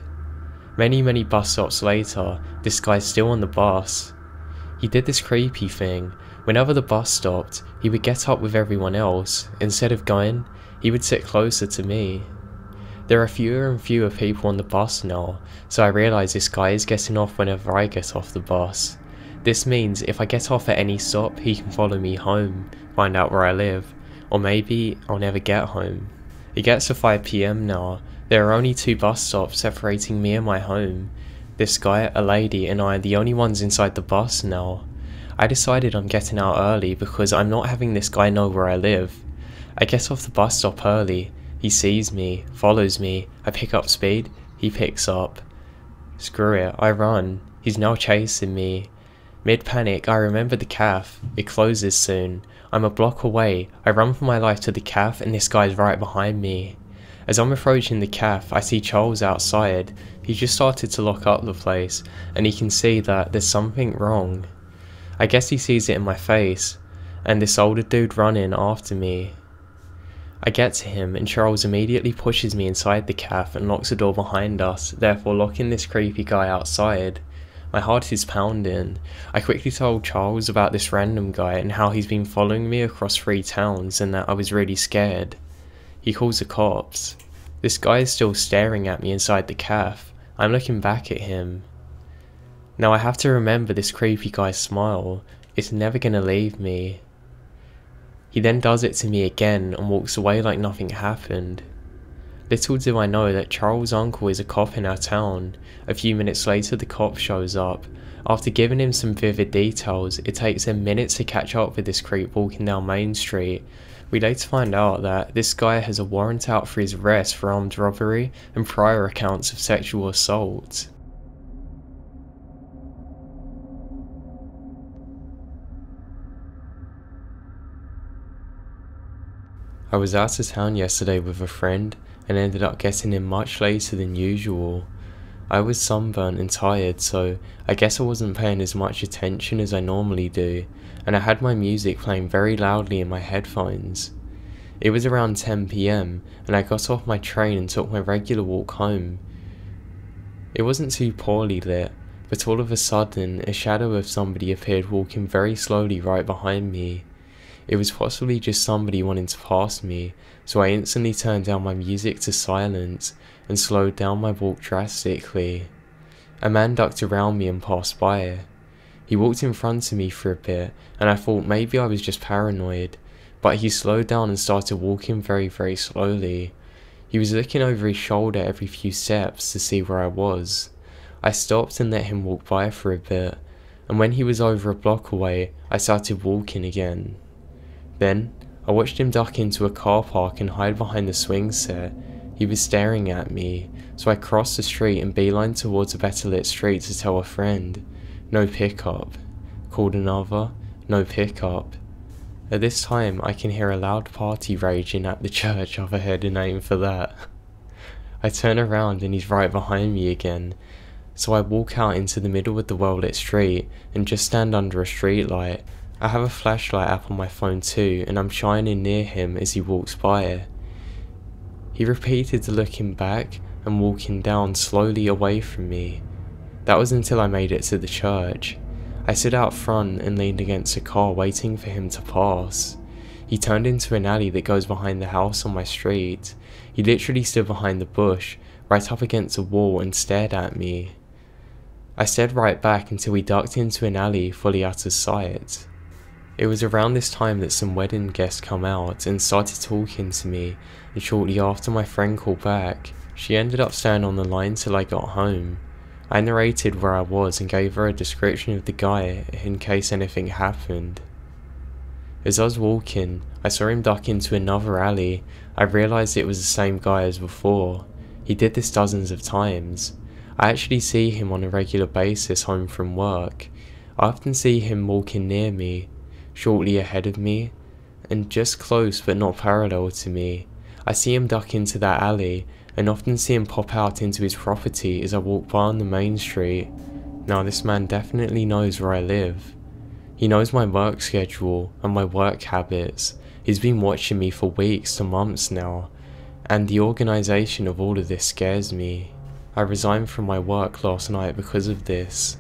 Many bus stops later, this guy's still on the bus. He did this creepy thing. Whenever the bus stopped, he would get up with everyone else. Instead of going, he would sit closer to me. There are fewer and fewer people on the bus now, so I realise this guy is getting off whenever I get off the bus. This means if I get off at any stop, he can follow me home, find out where I live, or maybe I'll never get home. It gets to 5 PM now. There are only 2 bus stops separating me and my home. This guy, a lady, and I are the only ones inside the bus now. I decided I'm getting out early because I'm not having this guy know where I live. I get off the bus stop early. He sees me, follows me. I pick up speed, he picks up. Screw it, I run. He's now chasing me. Mid-panic, I remember the cafe. It closes soon. I'm a block away. I run for my life to the cafe and this guy's right behind me. As I'm approaching the cafe, I see Charles outside. He just started to lock up the place, and he can see that there's something wrong. I guess he sees it in my face, and this older dude running after me. I get to him, and Charles immediately pushes me inside the cafe and locks the door behind us, therefore locking this creepy guy outside. My heart is pounding. I quickly told Charles about this random guy and how he's been following me across 3 towns and that I was really scared. He calls the cops. This guy is still staring at me inside the cafe. I'm looking back at him. Now I have to remember this creepy guy's smile. It's never gonna leave me. He then does it to me again and walks away like nothing happened. Little do I know that Charles' uncle is a cop in our town. A few minutes later the cop shows up. After giving him some vivid details, it takes him minutes to catch up with this creep walking down Main Street. We later find out that this guy has a warrant out for his arrest for armed robbery and prior accounts of sexual assault. I was out of town yesterday with a friend and ended up getting in much later than usual. I was sunburnt and tired, so I guess I wasn't paying as much attention as I normally do, and I had my music playing very loudly in my headphones. It was around 10 PM and I got off my train and took my regular walk home. It wasn't too poorly lit, but all of a sudden a shadow of somebody appeared walking very slowly right behind me. It was possibly just somebody wanting to pass me, so I instantly turned down my music to silence and slowed down my walk drastically. A man ducked around me and passed by. He walked in front of me for a bit and I thought maybe I was just paranoid, but he slowed down and started walking very slowly. He was looking over his shoulder every few steps to see where I was. I stopped and let him walk by for a bit, and when he was over a block away, I started walking again. Then, I watched him duck into a car park and hide behind the swing set. He was staring at me, so I crossed the street and beelined towards a better lit street to tell a friend. No pickup. Called another. No pickup. At this time, I can hear a loud party raging at the church. I've heard a name for that. I turn around and he's right behind me again, so I walk out into the middle of the well-lit street and just stand under a street light. I have a flashlight app on my phone too, and I'm shining near him as he walks by. He repeated looking back and walking down slowly away from me. That was until I made it to the church. I stood out front and leaned against a car waiting for him to pass. He turned into an alley that goes behind the house on my street. He literally stood behind the bush, right up against a wall and stared at me. I stared right back until he ducked into an alley fully out of sight. It was around this time that some wedding guests come out and started talking to me, and shortly after my friend called back, she ended up staying on the line till I got home. I narrated where I was and gave her a description of the guy in case anything happened. As I was walking, I saw him duck into another alley. I realised it was the same guy as before. He did this dozens of times. I actually see him on a regular basis home from work. I often see him walking near me, shortly ahead of me, and just close but not parallel to me. I see him duck into that alley, and often see him pop out into his property as I walk by on the main street. Now this man definitely knows where I live. He knows my work schedule and my work habits. He's been watching me for weeks to months now, and the organisation of all of this scares me. I resigned from my work last night because of this.